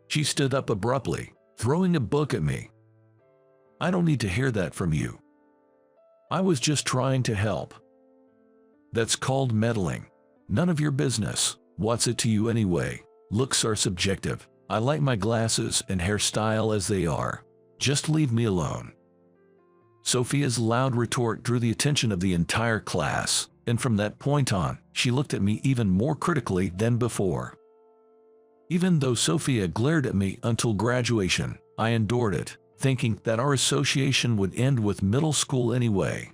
She stood up abruptly, throwing a book at me. "I don't need to hear that from you. I was just trying to help." "That's called meddling. None of your business. What's it to you anyway? Looks are subjective. I like my glasses and hairstyle as they are. Just leave me alone." Sophia's loud retort drew the attention of the entire class, and from that point on, she looked at me even more critically than before. Even though Sophia glared at me until graduation, I endured it, thinking that our association would end with middle school anyway.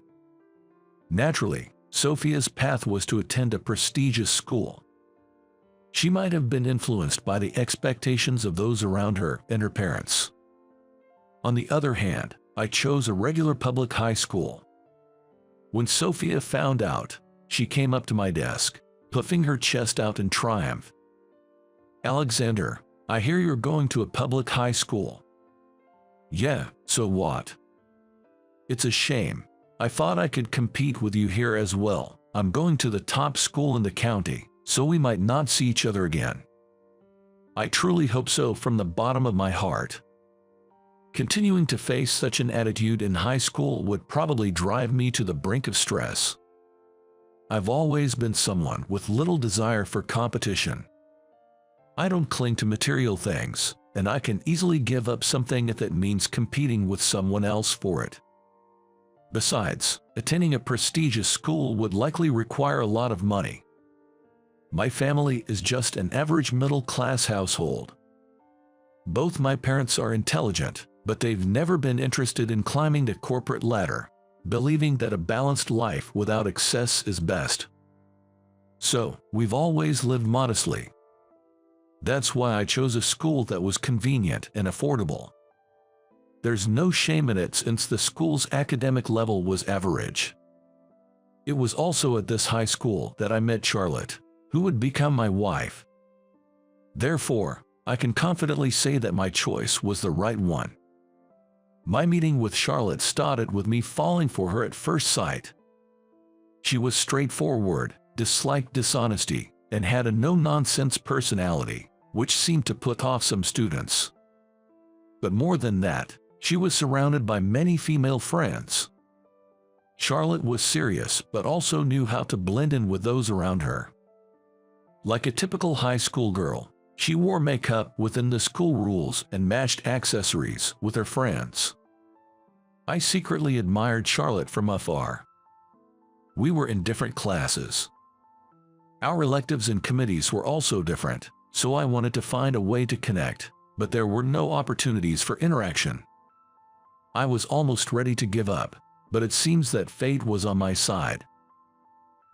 Naturally, Sophia's path was to attend a prestigious school. She might have been influenced by the expectations of those around her and her parents. On the other hand, I chose a regular public high school. When Sophia found out, she came up to my desk, puffing her chest out in triumph. "Alexander, I hear you're going to a public high school." "Yeah, so what? It's a shame. I thought I could compete with you here as well. I'm going to the top school in the county, so we might not see each other again." I truly hope so from the bottom of my heart. Continuing to face such an attitude in high school would probably drive me to the brink of stress. I've always been someone with little desire for competition. I don't cling to material things, and I can easily give up something if it means competing with someone else for it. Besides, attending a prestigious school would likely require a lot of money. My family is just an average middle-class household. Both my parents are intelligent, but they've never been interested in climbing the corporate ladder, believing that a balanced life without excess is best. So, we've always lived modestly. That's why I chose a school that was convenient and affordable. There's no shame in it since the school's academic level was average. It was also at this high school that I met Charlotte, who would become my wife. Therefore, I can confidently say that my choice was the right one. My meeting with Charlotte started with me falling for her at first sight. She was straightforward, disliked dishonesty, and had a no-nonsense personality, which seemed to put off some students. But more than that, she was surrounded by many female friends. Charlotte was serious but also knew how to blend in with those around her. Like a typical high school girl, she wore makeup within the school rules and matched accessories with her friends. I secretly admired Charlotte from afar. We were in different classes. Our electives and committees were also different, so I wanted to find a way to connect, but there were no opportunities for interaction. I was almost ready to give up, but it seems that fate was on my side.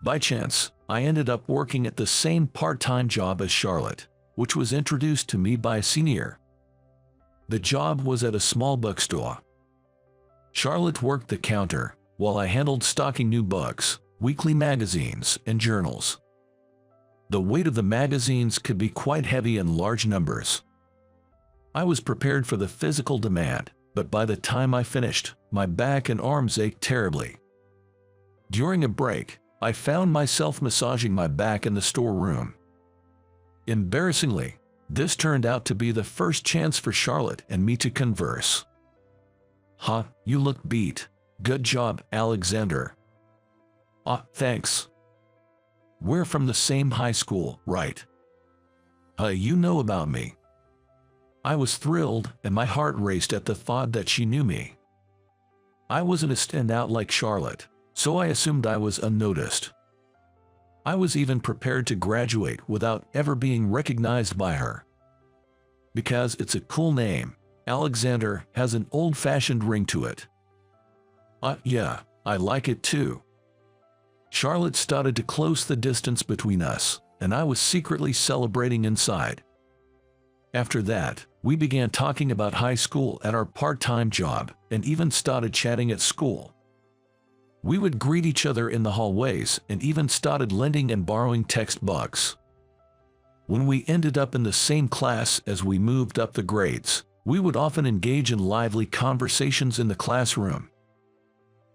By chance, I ended up working at the same part-time job as Charlotte, which was introduced to me by a senior. The job was at a small bookstore. Charlotte worked the counter, while I handled stocking new books, weekly magazines, and journals. The weight of the magazines could be quite heavy in large numbers. I was prepared for the physical demand, but by the time I finished, my back and arms ached terribly. During a break, I found myself massaging my back in the storeroom. Embarrassingly, this turned out to be the first chance for Charlotte and me to converse. "Huh, you look beat. Good job, Alexander." Thanks. We're from the same high school, right?" You know about me." I was thrilled, and my heart raced at the thought that she knew me. I wasn't a standout like Charlotte, so I assumed I was unnoticed. I was even prepared to graduate without ever being recognized by her. Because it's a cool name, Alexander has an old-fashioned ring to it. Yeah, I like it too. Charlotte started to close the distance between us, and I was secretly celebrating inside. After that, we began talking about high school at our part-time job, and even started chatting at school. We would greet each other in the hallways and even started lending and borrowing textbooks. When we ended up in the same class as we moved up the grades, we would often engage in lively conversations in the classroom.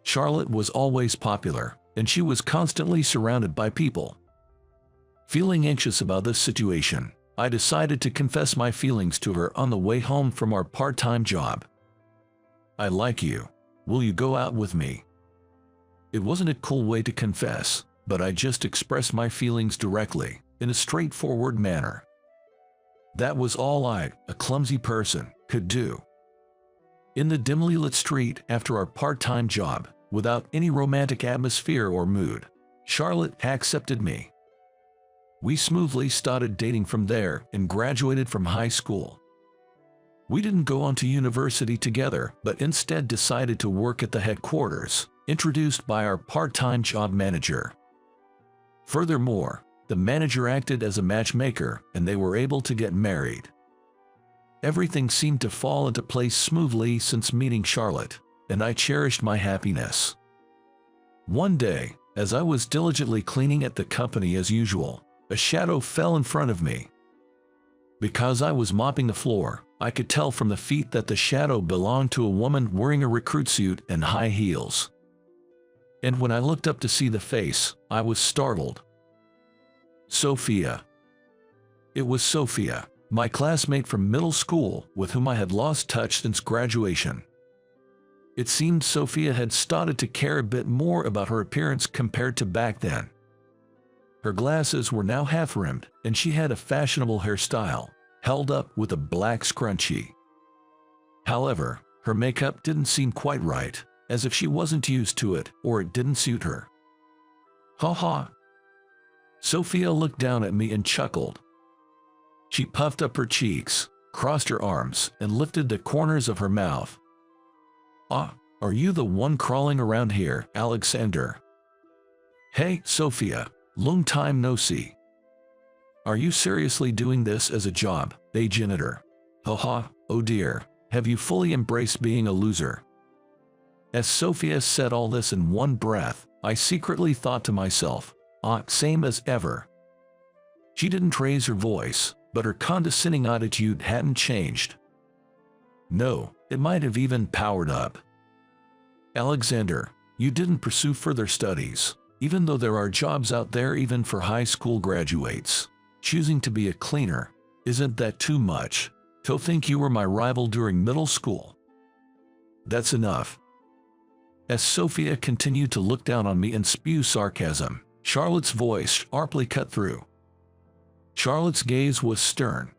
Charlotte was always popular, and she was constantly surrounded by people. Feeling anxious about this situation, I decided to confess my feelings to her on the way home from our part-time job. "I like you. Will you go out with me?" It wasn't a cool way to confess, but I just expressed my feelings directly, in a straightforward manner. That was all I, a clumsy person, could do. In the dimly lit street after our part-time job, without any romantic atmosphere or mood, Charlotte accepted me. We smoothly started dating from there and graduated from high school. We didn't go on to university together, but instead decided to work at the headquarters, introduced by our part-time job manager. Furthermore, the manager acted as a matchmaker, and they were able to get married. Everything seemed to fall into place smoothly since meeting Charlotte, and I cherished my happiness. One day, as I was diligently cleaning at the company as usual, a shadow fell in front of me. Because I was mopping the floor, I could tell from the feet that the shadow belonged to a woman wearing a recruit suit and high heels. And when I looked up to see the face, I was startled. Sophia. It was Sophia, my classmate from middle school with whom I had lost touch since graduation. It seemed Sophia had started to care a bit more about her appearance compared to back then. Her glasses were now half-rimmed, and she had a fashionable hairstyle, held up with a black scrunchie. However, her makeup didn't seem quite right, as if she wasn't used to it or it didn't suit her. "Ha ha." Sophia looked down at me and chuckled. She puffed up her cheeks, crossed her arms, and lifted the corners of her mouth. Are you the one crawling around here, Alexander?" "Hey, Sophia, long time no see. Are you seriously doing this as a job, a janitor? Haha, oh dear, have you fully embraced being a loser?" As Sophia said all this in one breath, I secretly thought to myself, same as ever. She didn't raise her voice, but her condescending attitude hadn't changed. No, it might have even powered up. "Alexander, you didn't pursue further studies, even though there are jobs out there even for high school graduates. Choosing to be a cleaner, isn't that too much? To think you were my rival during middle school? That's enough." As Sophia continued to look down on me and spew sarcasm, Charlotte's voice sharply cut through. Charlotte's gaze was stern.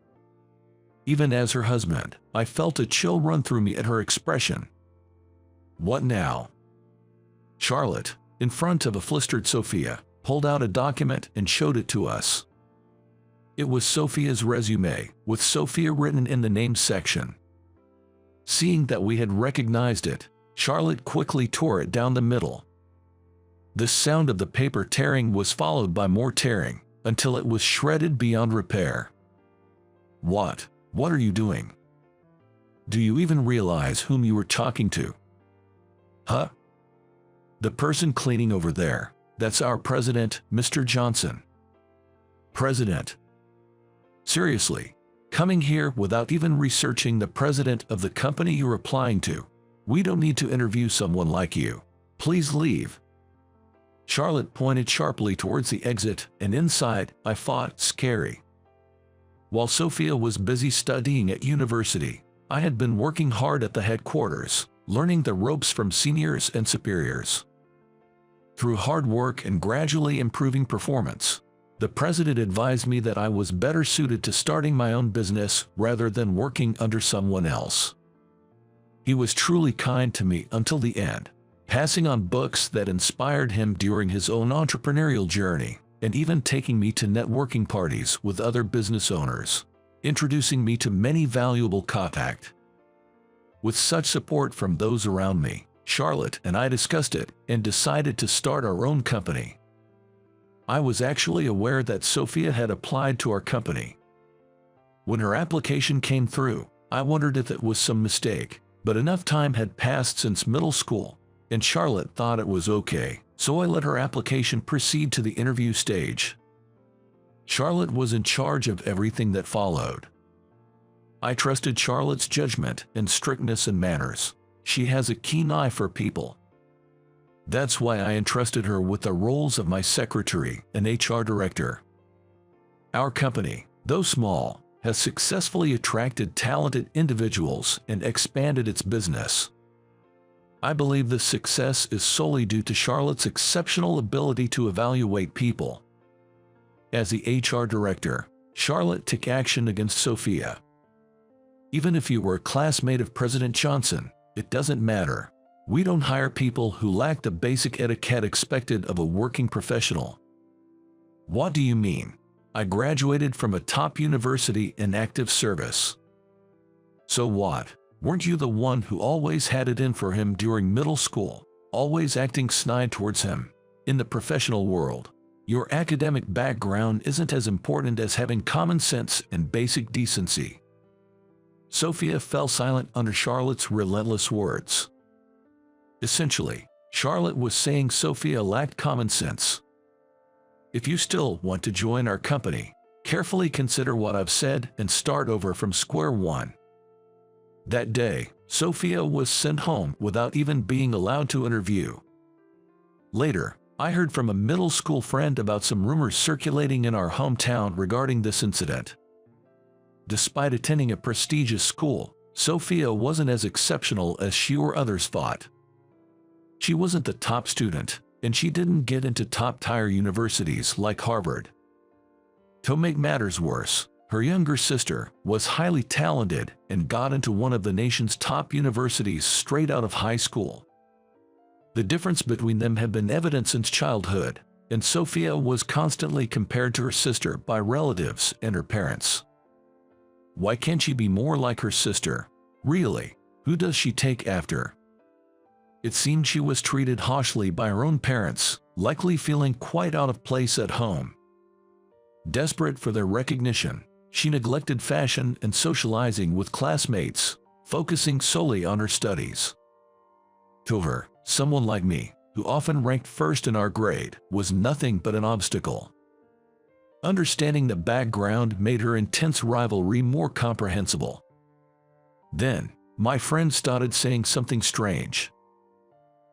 Even as her husband, I felt a chill run through me at her expression. What now? Charlotte, in front of a flustered Sophia, pulled out a document and showed it to us. It was Sophia's resume, with Sophia written in the name section. Seeing that we had recognized it, Charlotte quickly tore it down the middle. The sound of the paper tearing was followed by more tearing, until it was shredded beyond repair. What are you doing? Do you even realize whom you were talking to? Huh? The person cleaning over there, that's our president, Mr. Johnson. President? Seriously, coming here without even researching the president of the company you're applying to? We don't need to interview someone like you. Please leave. Charlotte pointed sharply towards the exit, and inside, I thought, scary. While Sophia was busy studying at university, I had been working hard at the headquarters, learning the ropes from seniors and superiors. Through hard work and gradually improving performance, the president advised me that I was better suited to starting my own business rather than working under someone else. He was truly kind to me until the end, passing on books that inspired him during his own entrepreneurial journey, and even taking me to networking parties with other business owners, introducing me to many valuable contacts. With such support from those around me, Charlotte and I discussed it and decided to start our own company. I was actually aware that Sophia had applied to our company. When her application came through, I wondered if it was some mistake, but enough time had passed since middle school, and Charlotte thought it was okay, so I let her application proceed to the interview stage. Charlotte was in charge of everything that followed. I trusted Charlotte's judgment and strictness in manners. She has a keen eye for people. That's why I entrusted her with the roles of my secretary and HR director. Our company, though small, has successfully attracted talented individuals and expanded its business. I believe this success is solely due to Charlotte's exceptional ability to evaluate people. As the HR director, Charlotte took action against Sophia. Even if you were a classmate of President Johnson, it doesn't matter. We don't hire people who lack the basic etiquette expected of a working professional. What do you mean? I graduated from a top university in active service. So what? Weren't you the one who always had it in for him during middle school, always acting snide towards him? In the professional world, your academic background isn't as important as having common sense and basic decency. Sophia fell silent under Charlotte's relentless words. Essentially, Charlotte was saying Sophia lacked common sense. If you still want to join our company, carefully consider what I've said and start over from square one. That day, Sophia was sent home without even being allowed to interview. Later, I heard from a middle school friend about some rumors circulating in our hometown regarding this incident. Despite attending a prestigious school, Sophia wasn't as exceptional as she or others thought. She wasn't the top student, and she didn't get into top-tier universities like Harvard. To make matters worse, her younger sister was highly talented and got into one of the nation's top universities straight out of high school. The difference between them had been evident since childhood, and Sophia was constantly compared to her sister by relatives and her parents. Why can't she be more like her sister? Really, who does she take after? It seemed she was treated harshly by her own parents, likely feeling quite out of place at home. Desperate for their recognition, she neglected fashion and socializing with classmates, focusing solely on her studies. To her, someone like me, who often ranked first in our grade, was nothing but an obstacle. Understanding the background made her intense rivalry more comprehensible. Then, my friend started saying something strange.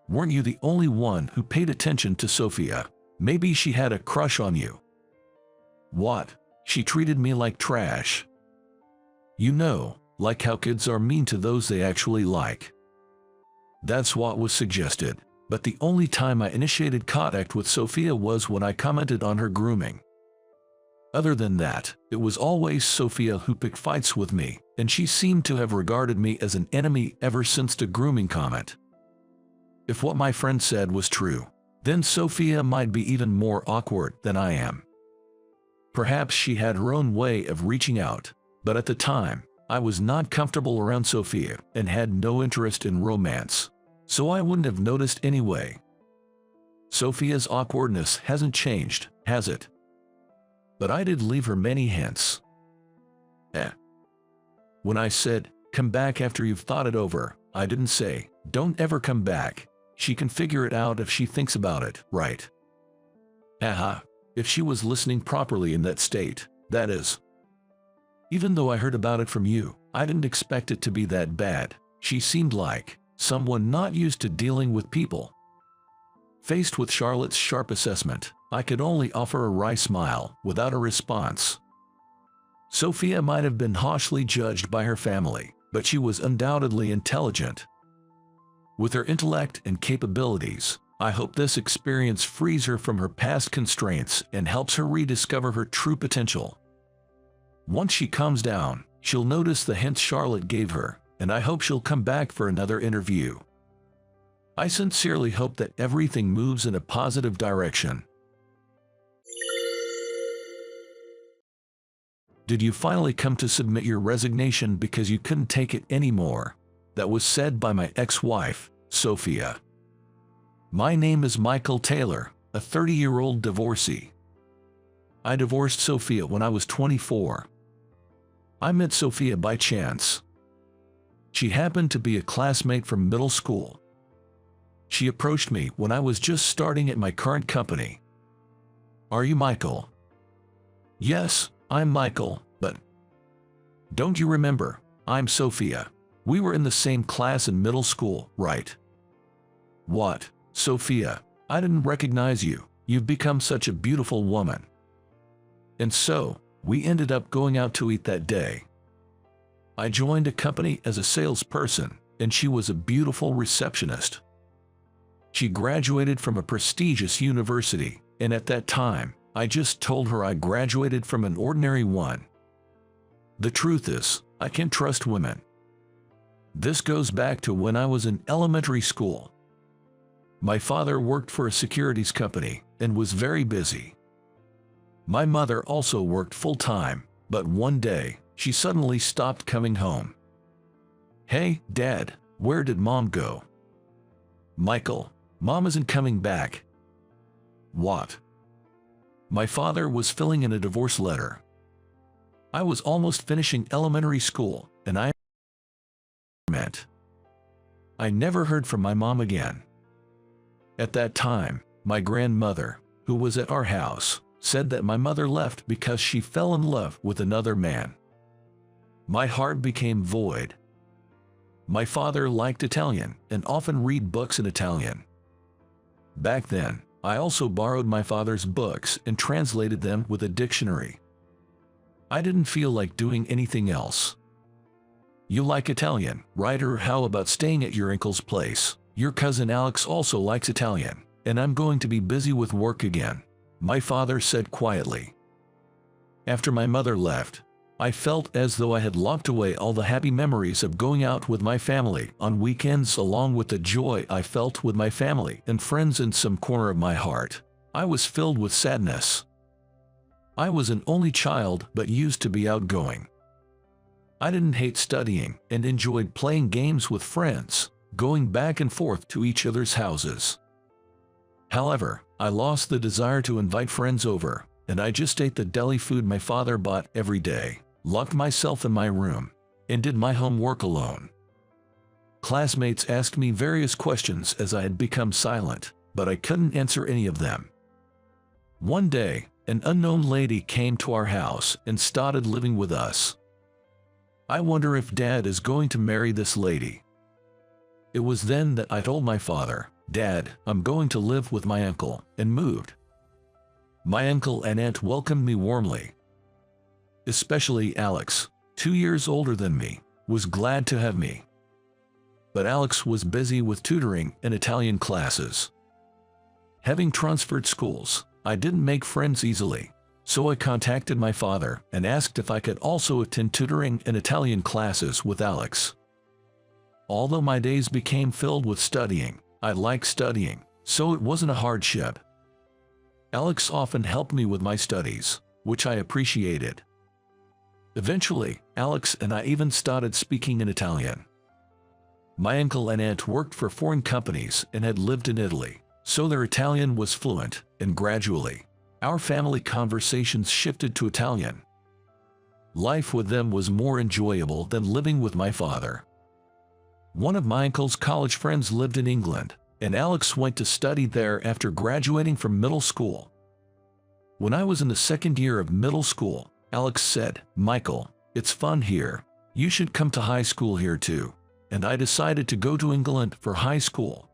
Weren't you the only one who paid attention to Sophia? Maybe she had a crush on you. What? She treated me like trash. You know, like how kids are mean to those they actually like. That's what was suggested, but the only time I initiated contact with Sophia was when I commented on her grooming. Other than that, it was always Sophia who picked fights with me, and she seemed to have regarded me as an enemy ever since the grooming comment. If what my friend said was true, then Sophia might be even more awkward than I am. Perhaps she had her own way of reaching out, but at the time, I was not comfortable around Sophia and had no interest in romance, so I wouldn't have noticed anyway. Sophia's awkwardness hasn't changed, has it? But I did leave her many hints. When I said, "Come back after you've thought it over," I didn't say, "Don't ever come back. She can figure it out if she thinks about it, right?" If she was listening properly in that state, that is. Even though I heard about it from you, I didn't expect it to be that bad. She seemed like someone not used to dealing with people. Faced with Charlotte's sharp assessment, I could only offer a wry smile without a response. Sophia might have been harshly judged by her family, but she was undoubtedly intelligent. With her intellect and capabilities, I hope this experience frees her from her past constraints and helps her rediscover her true potential. Once she calms down, she'll notice the hints Charlotte gave her, and I hope she'll come back for another interview. I sincerely hope that everything moves in a positive direction. Did you finally come to submit your resignation because you couldn't take it anymore? That was said by my ex-wife, Sophia. My name is Michael Taylor, a 30-year-old divorcee. I divorced Sophia when I was 24. I met Sophia by chance. She happened to be a classmate from middle school. She approached me when I was just starting at my current company. "Are you Michael?" "Yes, I'm Michael, but..." "Don't you remember? I'm Sophia. We were in the same class in middle school, right?" "What, Sophia? I didn't recognize you. You've become such a beautiful woman." And so, we ended up going out to eat that day. I joined a company as a salesperson, and she was a beautiful receptionist. She graduated from a prestigious university, and at that time, I just told her I graduated from an ordinary one. The truth is, I can't trust women. This goes back to when I was in elementary school. My father worked for a securities company and was very busy. My mother also worked full-time, but one day, she suddenly stopped coming home. "Hey, Dad, where did Mom go?" "Michael, Mom isn't coming back." "What?" My father was filling in a divorce letter. I was almost finishing elementary school, and I never heard from my mom again. At that time, my grandmother, who was at our house, said that my mother left because she fell in love with another man. My heart became void. My father liked Italian and often read books in Italian. Back then, I also borrowed my father's books and translated them with a dictionary. I didn't feel like doing anything else. "You like Italian, right? Or how about staying at your uncle's place? Your cousin Alex also likes Italian, and I'm going to be busy with work again," my father said quietly. After my mother left, I felt as though I had locked away all the happy memories of going out with my family on weekends, along with the joy I felt with my family and friends. In some corner of my heart, I was filled with sadness. I was an only child but used to be outgoing. I didn't hate studying and enjoyed playing games with friends, going back and forth to each other's houses. However, I lost the desire to invite friends over, and I just ate the deli food my father bought every day, locked myself in my room, and did my homework alone. Classmates asked me various questions as I had become silent, but I couldn't answer any of them. One day, an unknown lady came to our house and started living with us. I wonder if Dad is going to marry this lady. It was then that I told my father, "Dad, I'm going to live with my uncle," and moved. My uncle and aunt welcomed me warmly. Especially Alex, 2 years older than me, was glad to have me. but Alex was busy with tutoring and Italian classes. Having transferred schools, I didn't make friends easily, so I contacted my father and asked if I could also attend tutoring and Italian classes with Alex. Although my days became filled with studying, I liked studying, so it wasn't a hardship. Alex often helped me with my studies, which I appreciated. Eventually, Alex and I even started speaking in Italian. My uncle and aunt worked for foreign companies and had lived in Italy, so their Italian was fluent, and gradually, our family conversations shifted to Italian. Life with them was more enjoyable than living with my father. One of my uncle's college friends lived in England, and Alex went to study there after graduating from middle school. When I was in the second year of middle school, Alex said, "Michael, it's fun here. You should come to high school here too." And I decided to go to England for high school.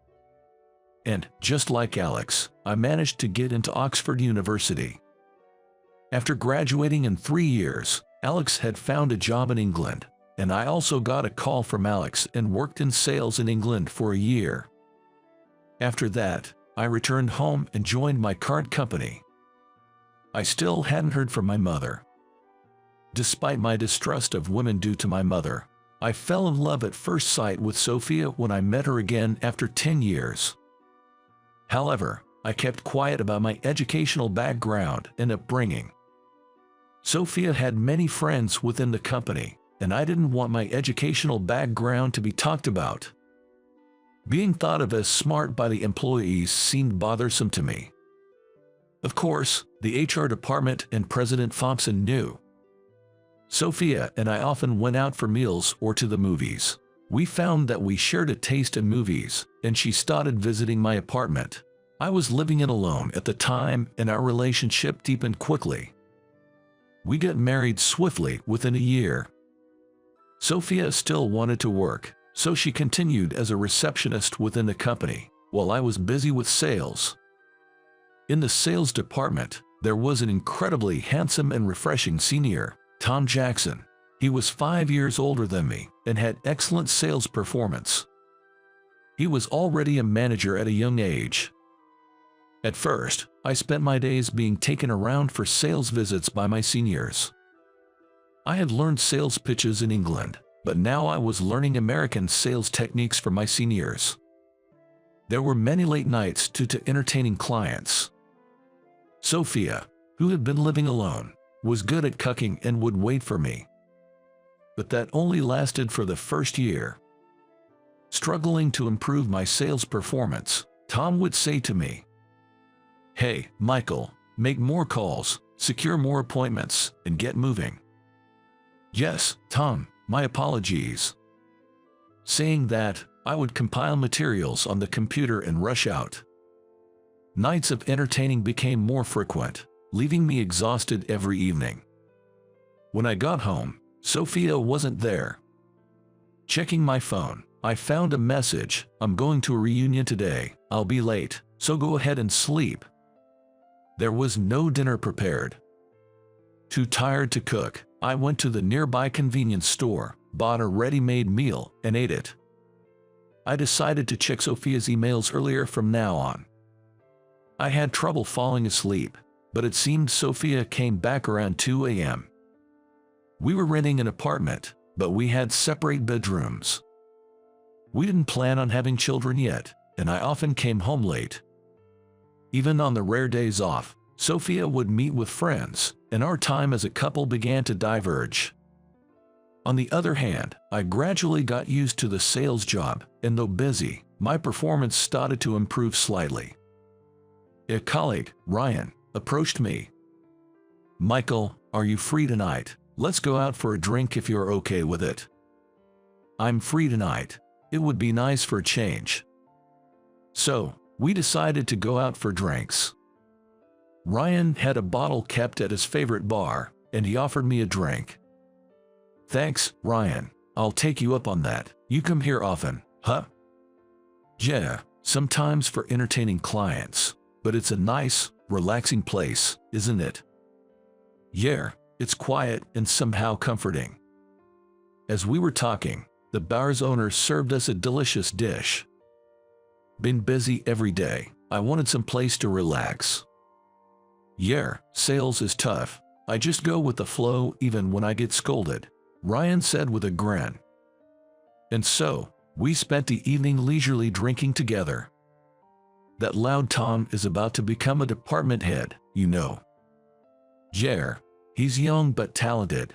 And, just like Alex, I managed to get into Oxford University. After graduating in 3 years, Alex had found a job in England, and I also got a call from Alex and worked in sales in England for a year. After that, I returned home and joined my current company. I still hadn't heard from my mother. Despite my distrust of women due to my mother, I fell in love at first sight with Sophia when I met her again after 10 years. However, I kept quiet about my educational background and upbringing. Sophia had many friends within the company, and I didn't want my educational background to be talked about. Being thought of as smart by the employees seemed bothersome to me. Of course, the HR department and President Thompson knew. Sophia and I often went out for meals or to the movies. We found that we shared a taste in movies, and she started visiting my apartment. I was living in alone at the time, and our relationship deepened quickly. We got married swiftly within a year. Sophia still wanted to work, so she continued as a receptionist within the company, while I was busy with sales. In the sales department, there was an incredibly handsome and refreshing senior, Tom Jackson. He was 5 years older than me and had excellent sales performance. He was already a manager at a young age. At first, I spent my days being taken around for sales visits by my seniors. I had learned sales pitches in England, but now I was learning American sales techniques from my seniors. There were many late nights due to entertaining clients. Sophia, who had been living alone, was good at cooking and would wait for me. But that only lasted for the first year. Struggling to improve my sales performance, Tom would say to me, "Hey, Michael, make more calls, secure more appointments, and get moving." "Yes, Tom, my apologies." Saying that, I would compile materials on the computer and rush out. Nights of entertaining became more frequent, leaving me exhausted every evening. When I got home, Sophia wasn't there. Checking my phone, I found a message, "I'm going to a reunion today, I'll be late, so go ahead and sleep." There was no dinner prepared. Too tired to cook, I went to the nearby convenience store, bought a ready-made meal, and ate it. I decided to check Sophia's emails earlier from now on. I had trouble falling asleep, but it seemed Sophia came back around 2 a.m. We were renting an apartment, but we had separate bedrooms. We didn't plan on having children yet, and I often came home late. Even on the rare days off, Sophia would meet with friends, and our time as a couple began to diverge. On the other hand, I gradually got used to the sales job, and though busy, my performance started to improve slightly. A colleague, Ryan, approached me. "Michael, are you free tonight? Let's go out for a drink if you're okay with it." "I'm free tonight. It would be nice for a change." So, we decided to go out for drinks. Ryan had a bottle kept at his favorite bar, and he offered me a drink. "Thanks, Ryan. I'll take you up on that. You come here often, huh?" "Yeah, sometimes for entertaining clients, but it's a nice, relaxing place, isn't it?" "Yeah, it's quiet and somehow comforting." As we were talking, the bar's owner served us a delicious dish. Been busy every day. I wanted some place to relax. Yeah, sales is tough. I just go with the flow even when I get scolded, Ryan said with a grin. And so, we spent the evening leisurely drinking together. That loud Tom is about to become a department head, you know. Yeah, he's young but talented.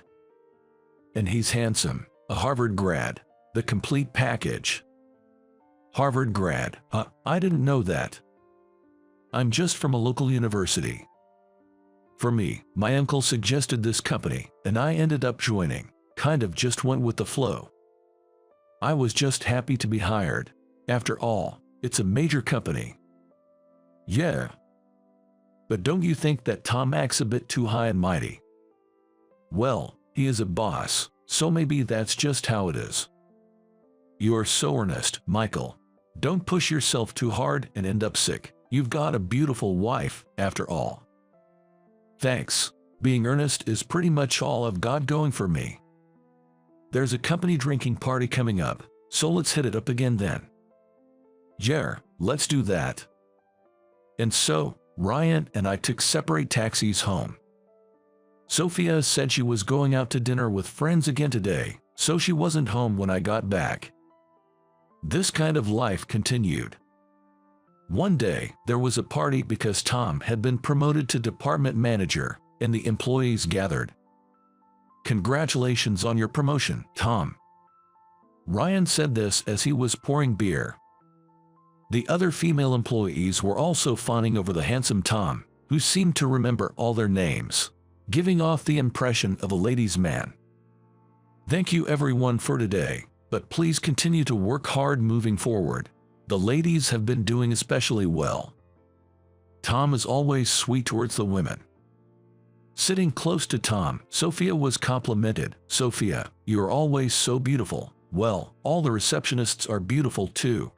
And he's handsome, a Harvard grad, the complete package. Harvard grad, I didn't know that. I'm just from a local university. For me, my uncle suggested this company, and I ended up joining, kind of just went with the flow. I was just happy to be hired. After all, it's a major company. Yeah. But don't you think that Tom acts a bit too high and mighty? Well, he is a boss, so maybe that's just how it is. You're so earnest, Michael. Don't push yourself too hard and end up sick. You've got a beautiful wife, after all. Thanks. Being earnest is pretty much all I've got going for me. There's a company drinking party coming up, so let's hit it up again then. Yeah, let's do that. And so, Ryan and I took separate taxis home. Sophia said she was going out to dinner with friends again today, so she wasn't home when I got back. This kind of life continued. One day, there was a party because Tom had been promoted to department manager, and the employees gathered. Congratulations on your promotion, Tom. Ryan said this as he was pouring beer. The other female employees were also fawning over the handsome Tom, who seemed to remember all their names, giving off the impression of a ladies' man. Thank you everyone for today, but please continue to work hard moving forward. The ladies have been doing especially well. Tom is always sweet towards the women. Sitting close to Tom, Sophia was complimented. Sophia, you're always so beautiful. Well, all the receptionists are beautiful too.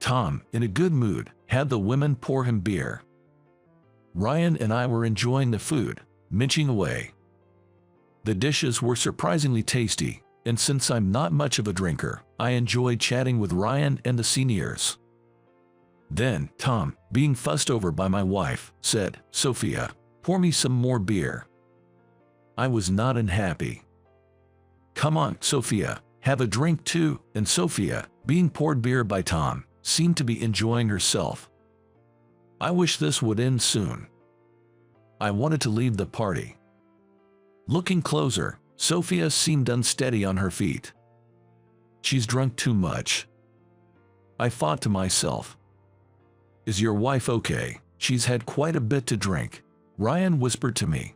Tom, in a good mood, had the women pour him beer. Ryan and I were enjoying the food, munching away. The dishes were surprisingly tasty, and since I'm not much of a drinker, I enjoyed chatting with Ryan and the seniors. Then, Tom, being fussed over by my wife, said, Sophia, pour me some more beer. I was not unhappy. Come on, Sophia, have a drink too, and Sophia, being poured beer by Tom, seemed to be enjoying herself. I wish this would end soon. I wanted to leave the party. Looking closer, Sophia seemed unsteady on her feet. She's drunk too much. I thought to myself. Is your wife okay? She's had quite a bit to drink, Ryan whispered to me.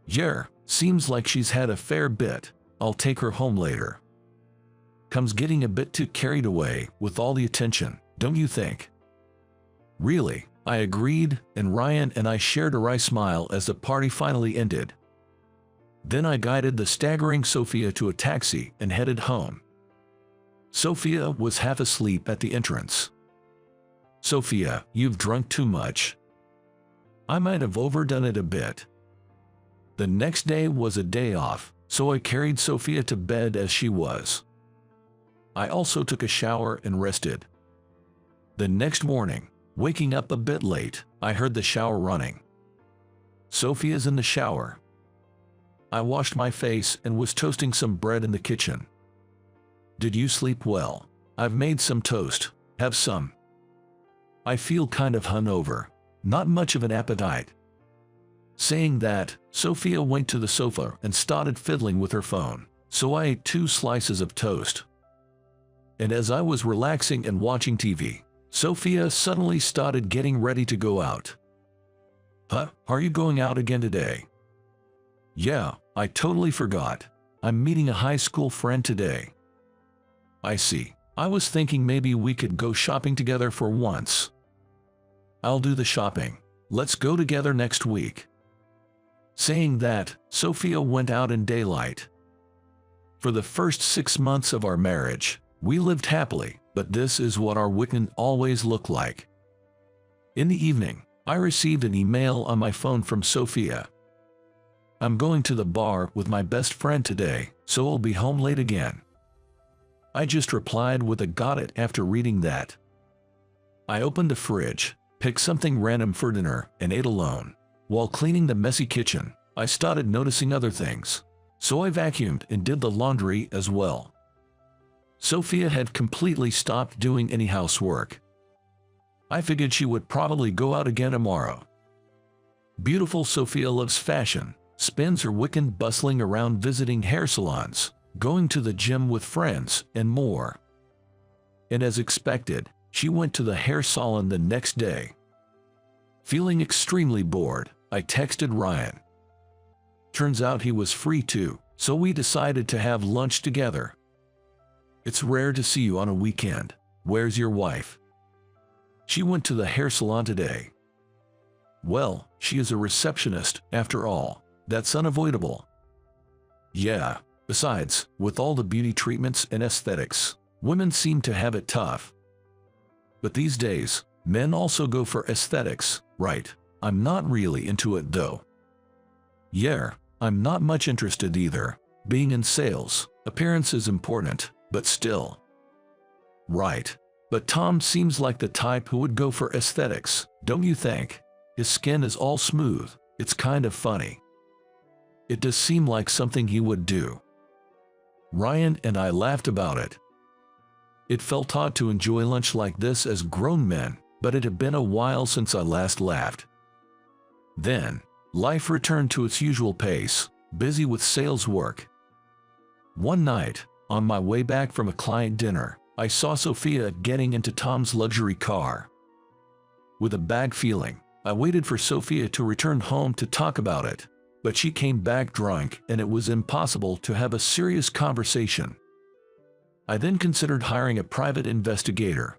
Yeah, seems like she's had a fair bit. I'll take her home later. Comes getting a bit too carried away with all the attention, don't you think? Really, I agreed, and Ryan and I shared a wry smile as the party finally ended. Then I guided the staggering Sophia to a taxi and headed home. Sophia was half asleep at the entrance. Sophia, you've drunk too much. I might have overdone it a bit. The next day was a day off, so I carried Sophia to bed as she was. I also took a shower and rested. The next morning, waking up a bit late, I heard the shower running. Sophia's in the shower. I washed my face and was toasting some bread in the kitchen. Did you sleep well? I've made some toast. Have some. I feel kind of hungover. Not much of an appetite. Saying that, Sophia went to the sofa and started fiddling with her phone, so I ate 2 slices of toast. And as I was relaxing and watching TV, Sophia suddenly started getting ready to go out. Huh? Are you going out again today? Yeah, I totally forgot. I'm meeting a high school friend today. I see. I was thinking maybe we could go shopping together for once. I'll do the shopping. Let's go together next week. Saying that, Sophia went out in daylight. For the first 6 months of our marriage, we lived happily, but this is what our weekend always looked like. In the evening, I received an email on my phone from Sophia. I'm going to the bar with my best friend today, so I'll be home late again. I just replied with a got it after reading that. I opened the fridge, picked something random for dinner, and ate alone. While cleaning the messy kitchen, I started noticing other things. So I vacuumed and did the laundry as well. Sophia had completely stopped doing any housework. I figured she would probably go out again tomorrow. Beautiful Sophia loves fashion, spends her weekend bustling around visiting hair salons, going to the gym with friends, and more. And as expected, she went to the hair salon the next day. Feeling extremely bored, I texted Ryan. Turns out he was free too, so we decided to have lunch together. It's rare to see you on a weekend. Where's your wife? She went to the hair salon today. Well, she is a receptionist, after all. That's unavoidable. Yeah, besides, with all the beauty treatments and aesthetics, women seem to have it tough. But these days, men also go for aesthetics, right? I'm not really into it though. Yeah, I'm not much interested either. Being in sales, appearance is important, but still. Right. But Tom seems like the type who would go for aesthetics, don't you think? His skin is all smooth, it's kind of funny. It does seem like something he would do. Ryan and I laughed about it. It felt odd to enjoy lunch like this as grown men, but it had been a while since I last laughed. Then, life returned to its usual pace, busy with sales work. One night, on my way back from a client dinner, I saw Sophia getting into Tom's luxury car. With a bad feeling, I waited for Sophia to return home to talk about it, but she came back drunk and it was impossible to have a serious conversation. I then considered hiring a private investigator.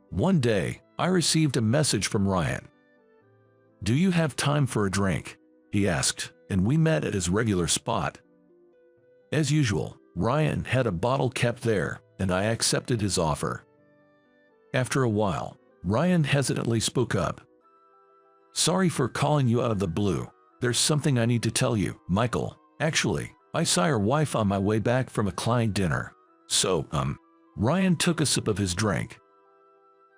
One day, I received a message from Ryan. "Do you have time for a drink?" he asked, and we met at his regular spot. As usual, Ryan had a bottle kept there, and I accepted his offer. After a while, Ryan hesitantly spoke up. "Sorry for calling you out of the blue. There's something I need to tell you, Michael. Actually, I saw your wife on my way back from a client dinner. So, Ryan took a sip of his drink.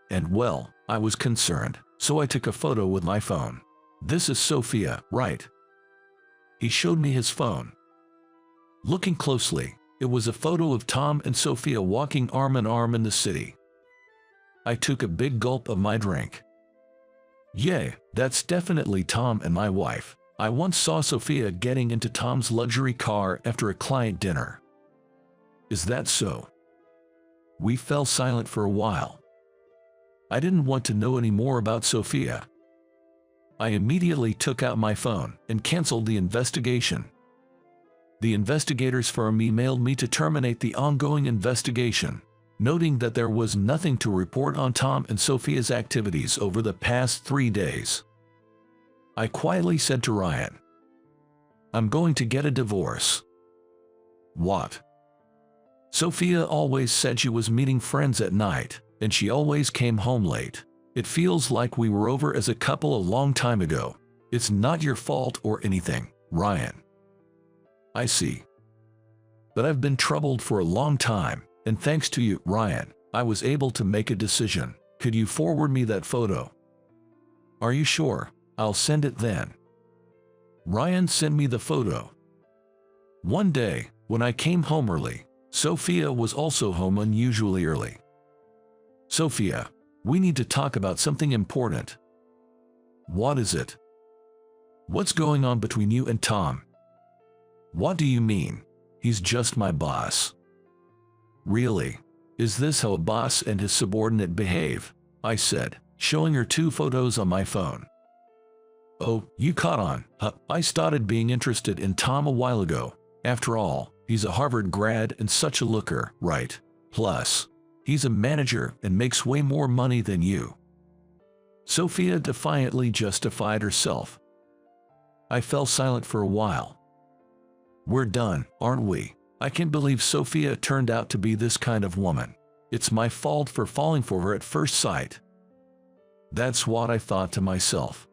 And well, I was concerned, so I took a photo with my phone. This is Sophia, right? He showed me his phone. Looking closely, it was a photo of Tom and Sophia walking arm in arm in the city. I took a big gulp of my drink. Yeah, that's definitely Tom and my wife. I once saw Sophia getting into Tom's luxury car after a client dinner. Is that so? We fell silent for a while. I didn't want to know any more about Sophia. I immediately took out my phone and canceled the investigation. The investigators firm emailed me to terminate the ongoing investigation, noting that there was nothing to report on Tom and Sophia's activities over the past 3 days. I quietly said to Ryan, "I'm going to get a divorce." What? Sophia always said she was meeting friends at night, and she always came home late. It feels like we were over as a couple a long time ago. It's not your fault or anything, Ryan. I see. But I've been troubled for a long time, and thanks to you, Ryan, I was able to make a decision. Could you forward me that photo? Are you sure? I'll send it then. Ryan sent me the photo. One day, when I came home early, Sophia was also home unusually early. Sophia, we need to talk about something important. What is it? What's going on between you and Tom? What do you mean? He's just my boss. Really? Is this how a boss and his subordinate behave? I said, showing her 2 photos on my phone. Oh, you caught on. I started being interested in Tom a while ago. After all, he's a Harvard grad and such a looker, right? Plus, he's a manager and makes way more money than you. Sophia defiantly justified herself. I fell silent for a while. We're done, aren't we? I can't believe Sophia turned out to be this kind of woman. It's my fault for falling for her at first sight. That's what I thought to myself.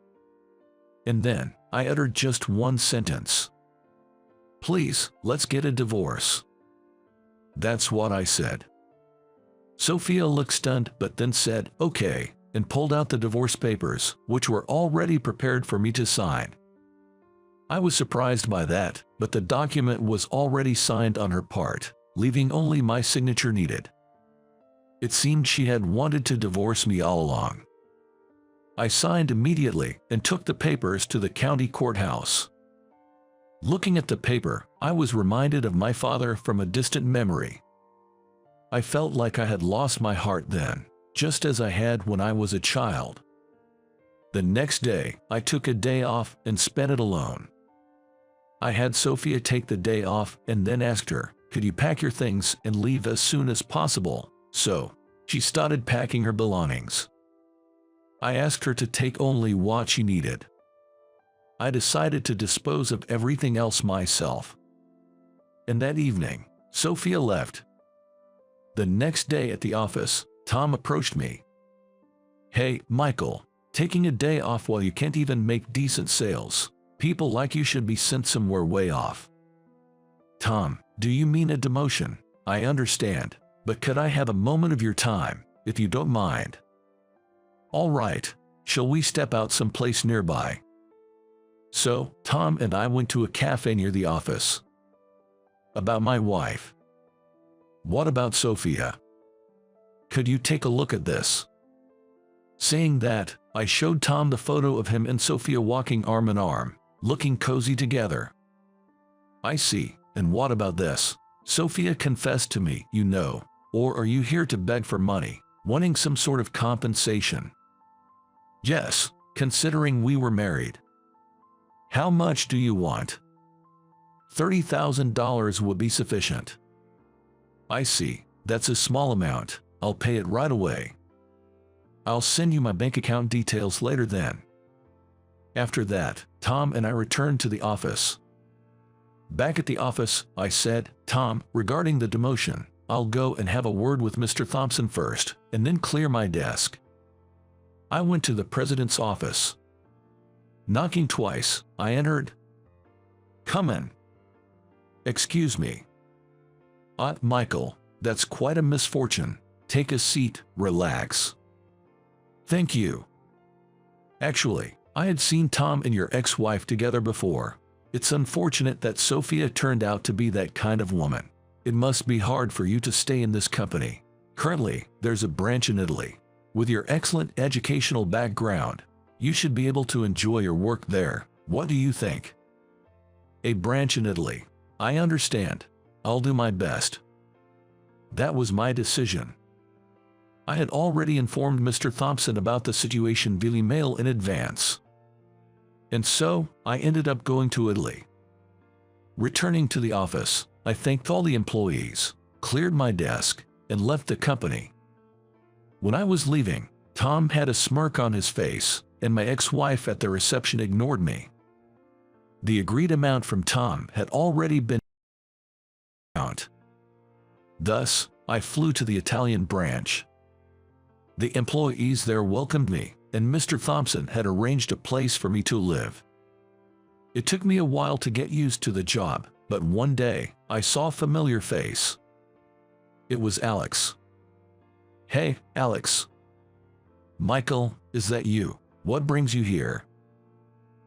And then, I uttered just one sentence. Please, let's get a divorce. That's what I said. Sophia looked stunned but then said, "Okay," and pulled out the divorce papers, which were already prepared for me to sign. I was surprised by that, but the document was already signed on her part, leaving only my signature needed. It seemed she had wanted to divorce me all along. I signed immediately and took the papers to the county courthouse. Looking at the paper, I was reminded of my father from a distant memory. I felt like I had lost my heart then, just as I had when I was a child. The next day, I took a day off and spent it alone. I had Sophia take the day off and then asked her, "Could you pack your things and leave as soon as possible?" So, she started packing her belongings. I asked her to take only what she needed. I decided to dispose of everything else myself. And that evening, Sophia left. The next day at the office, Tom approached me. "Hey, Michael, taking a day off while you can't even make decent sales. People like you should be sent somewhere way off." "Tom, do you mean a demotion? I understand, but could I have a moment of your time, if you don't mind?" "All right, shall we step out someplace nearby?" So, Tom and I went to a cafe near the office. "About my wife. What about Sophia? Could you take a look at this?" Saying that, I showed Tom the photo of him and Sophia walking arm in arm, looking cozy together. "I see, and what about this? Sophia confessed to me, you know. Or are you here to beg for money, wanting some sort of compensation?" "Yes, considering we were married." "How much do you want?" $30,000 would be sufficient." "I see, that's a small amount. I'll pay it right away. I'll send you my bank account details later then." After that, Tom and I returned to the office. Back at the office, I said, "Tom, regarding the demotion, I'll go and have a word with Mr. Thompson first, and then clear my desk." I went to the president's office. Knocking twice, I entered. "Come in." "Excuse me." Michael, that's quite a misfortune. Take a seat, relax." "Thank you." Actually, I had seen Tom and your ex-wife together before. It's unfortunate that Sophia turned out to be that kind of woman. It must be hard for you to stay in this company. Currently, there's a branch in Italy. With your excellent educational background, you should be able to enjoy your work there. What do you think? "A branch in Italy. I understand. I'll do my best." That was my decision. I had already informed Mr. Thompson about the situation via email in advance. And so, I ended up going to Italy. Returning to the office, I thanked all the employees, cleared my desk, and left the company. When I was leaving, Tom had a smirk on his face, and my ex-wife at the reception ignored me. The agreed amount from Tom had already been out. Thus, I flew to the Italian branch. The employees there welcomed me, and Mr. Thompson had arranged a place for me to live. It took me a while to get used to the job, but one day, I saw a familiar face. It was Alex. "Hey, Alex." "Michael, is that you? What brings you here?"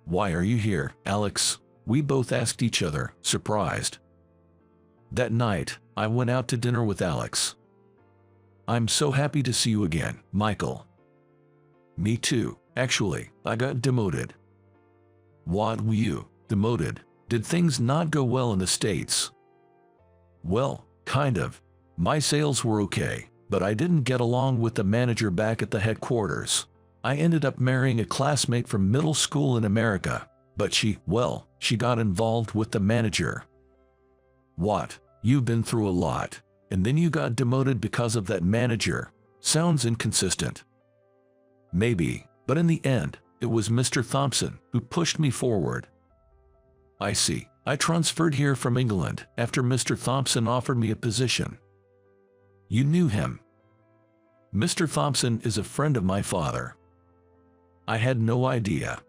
"Why are you here, Alex?" we both asked each other, surprised. That night, I went out to dinner with Alex. "I'm so happy to see you again, Michael." "Me too, actually, I got demoted." "What were you, demoted? Did things not go well in the States?" "Well, kind of. My sales were okay, but I didn't get along with the manager back at the headquarters. I ended up marrying a classmate from middle school in America, but she got involved with the manager." "What? You've been through a lot, and then you got demoted because of that manager? Sounds inconsistent." "Maybe, but in the end, it was Mr. Thompson who pushed me forward." "I see. I transferred here from England after Mr. Thompson offered me a position." "You knew him?" "Mr. Thompson is a friend of my father." "I had no idea."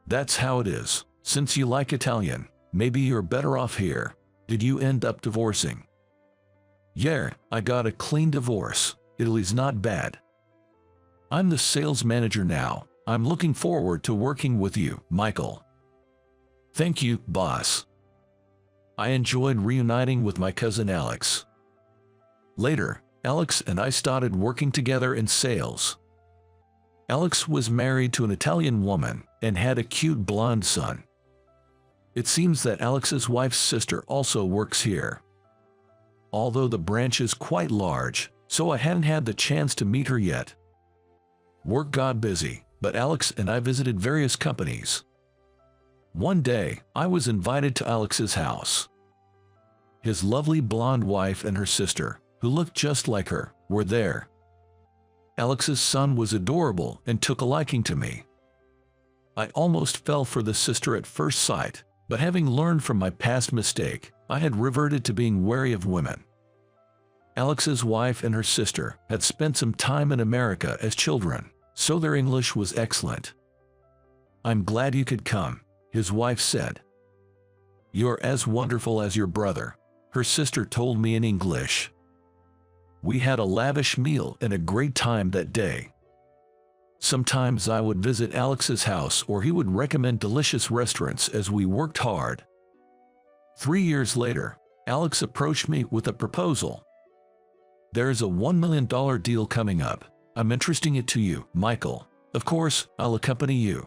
"That's how it is. Since you like Italian, maybe you're better off here. Did you end up divorcing?" Yeah, I got a clean divorce. Italy's not bad. I'm the sales manager now. I'm looking forward to working with you, Michael. Thank you, boss. I enjoyed reuniting with my cousin Alex. Later, Alex and I started working together in sales. Alex was married to an Italian woman and had a cute blonde son. It seems that Alex's wife's sister also works here. Although the branch is quite large, so I hadn't had the chance to meet her yet. Work got busy, but Alex and I visited various companies. One day, I was invited to Alex's house. His lovely blonde wife and her sister, who looked just like her, were there. Alex's son was adorable and took a liking to me. I almost fell for the sister at first sight, but having learned from my past mistake, I had reverted to being wary of women. Alex's wife and her sister had spent some time in America as children, so their English was excellent. "I'm glad you could come," his wife said. "You're as wonderful as your brother," her sister told me in English. We had a lavish meal and a great time that day. Sometimes I would visit Alex's house or he would recommend delicious restaurants as we worked hard. 3 years later, Alex approached me with a proposal. "There's a $1 million deal coming up. I'm entrusting it to you, Michael. Of course, I'll accompany you."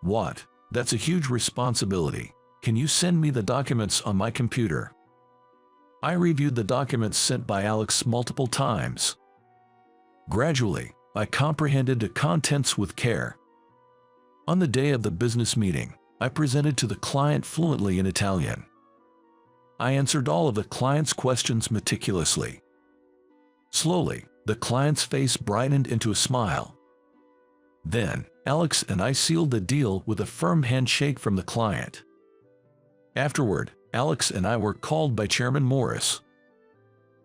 "What? That's a huge responsibility. Can you send me the documents on my computer?" I reviewed the documents sent by Alex multiple times. Gradually, I comprehended the contents with care. On the day of the business meeting, I presented to the client fluently in Italian. I answered all of the client's questions meticulously. Slowly, the client's face brightened into a smile. Then, Alex and I sealed the deal with a firm handshake from the client. Afterward, Alex and I were called by Chairman Morris.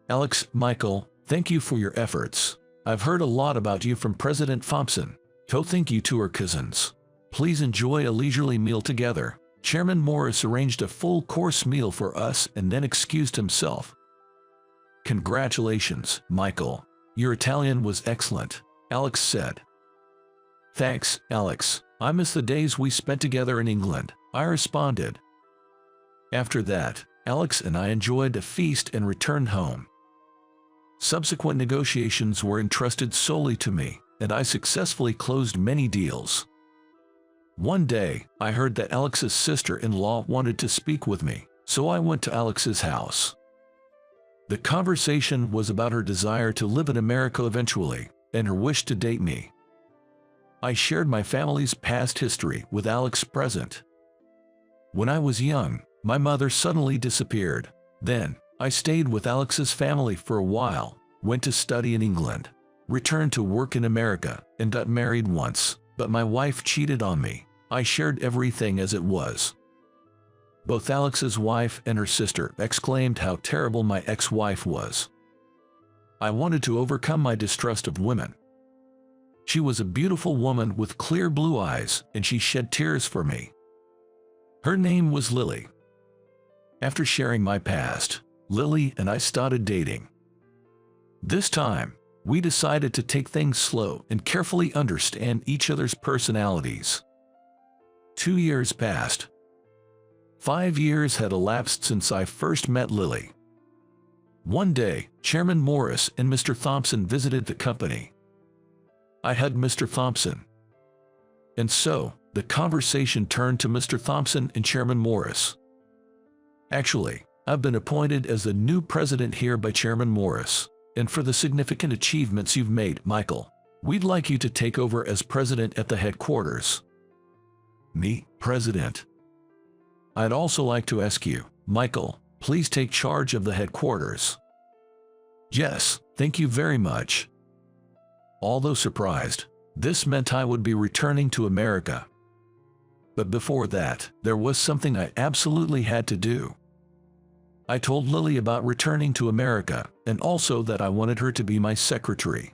"Alex, Michael, thank you for your efforts. I've heard a lot about you from President Thompson. So think you two are cousins. Please enjoy a leisurely meal together." Chairman Morris arranged a full-course meal for us and then excused himself. "Congratulations, Michael. Your Italian was excellent," Alex said. "Thanks, Alex. I miss the days we spent together in England," I responded. After that, Alex and I enjoyed a feast and returned home. Subsequent negotiations were entrusted solely to me, and I successfully closed many deals. One day, I heard that Alex's sister-in-law wanted to speak with me, so I went to Alex's house. The conversation was about her desire to live in America eventually, and her wish to date me. I shared my family's past history with Alex present. When I was young, my mother suddenly disappeared. Then, I stayed with Alex's family for a while, went to study in England, returned to work in America, and got married once, but my wife cheated on me. I shared everything as it was. Both Alex's wife and her sister exclaimed how terrible my ex-wife was. I wanted to overcome my distrust of women. She was a beautiful woman with clear blue eyes, and she shed tears for me. Her name was Lily. After sharing my past, Lily and I started dating. This time, we decided to take things slow and carefully understand each other's personalities. 2 years passed. 5 years had elapsed since I first met Lily. One day, Chairman Morris and Mr. Thompson visited the company. I hugged Mr. Thompson. And so, the conversation turned to Mr. Thompson and Chairman Morris. "Actually, I've been appointed as the new president here by Chairman Morris, and for the significant achievements you've made, Michael, we'd like you to take over as president at the headquarters." "Me, president? I'd also like to ask you, Michael, please take charge of the headquarters." "Yes, thank you very much." Although surprised, this meant I would be returning to America. But before that, there was something I absolutely had to do. I told Lily about returning to America, and also that I wanted her to be my secretary.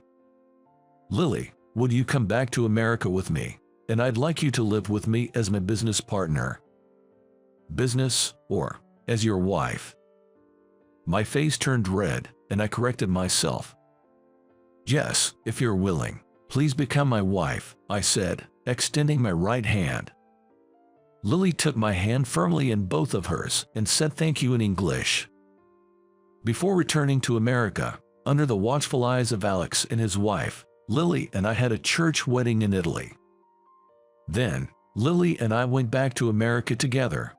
"Lily, would you come back to America with me? And I'd like you to live with me as my business partner." "Business, or as your wife?" My face turned red, and I corrected myself. Yes, if you're willing, please become my wife, I said, extending my right hand. Lily took my hand firmly in both of hers and said thank you in English. Before returning to America, under the watchful eyes of Alex and his wife, Lily and I had a church wedding in Italy. Then, Lily and I went back to America together.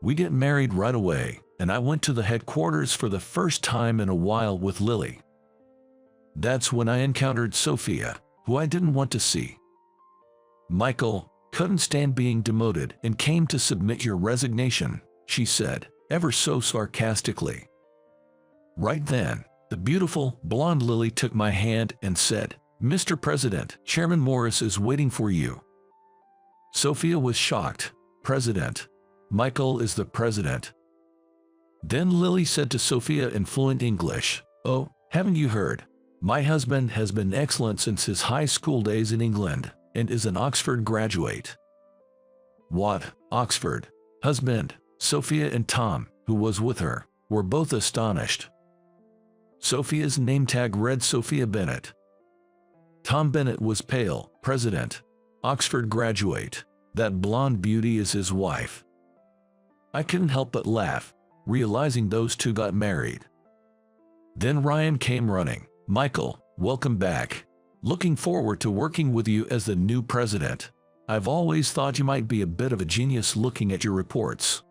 We get married right away, and I went to the headquarters for the first time in a while with Lily. That's when I encountered Sophia, who I didn't want to see. Michael couldn't stand being demoted and came to submit your resignation, she said, ever so sarcastically. Right then, the beautiful, blonde Lily took my hand and said, Mr. President, Chairman Morris is waiting for you. Sophia was shocked. President. Michael is the president. Then Lily said to Sophia in fluent English, Oh, haven't you heard? My husband has been excellent since his high school days in England and is an Oxford graduate. What, Oxford? Husband? Sophia and Tom, who was with her, were both astonished. Sophia's name tag read Sophia Bennett. Tom Bennett was pale. President. Oxford graduate. That blonde beauty is his wife. I couldn't help but laugh, realizing those two got married. Then Ryan came running. Michael, welcome back. Looking forward to working with you as the new president. I've always thought you might be a bit of a genius looking at your reports.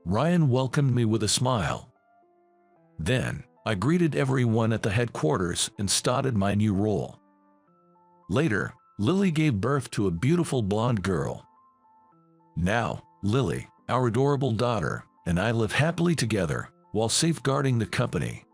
Ryan welcomed me with a smile. Then, I greeted everyone at the headquarters and started my new role. Later, Lily gave birth to a beautiful blonde girl. Now, Lily, our adorable daughter, and I live happily together while safeguarding the company.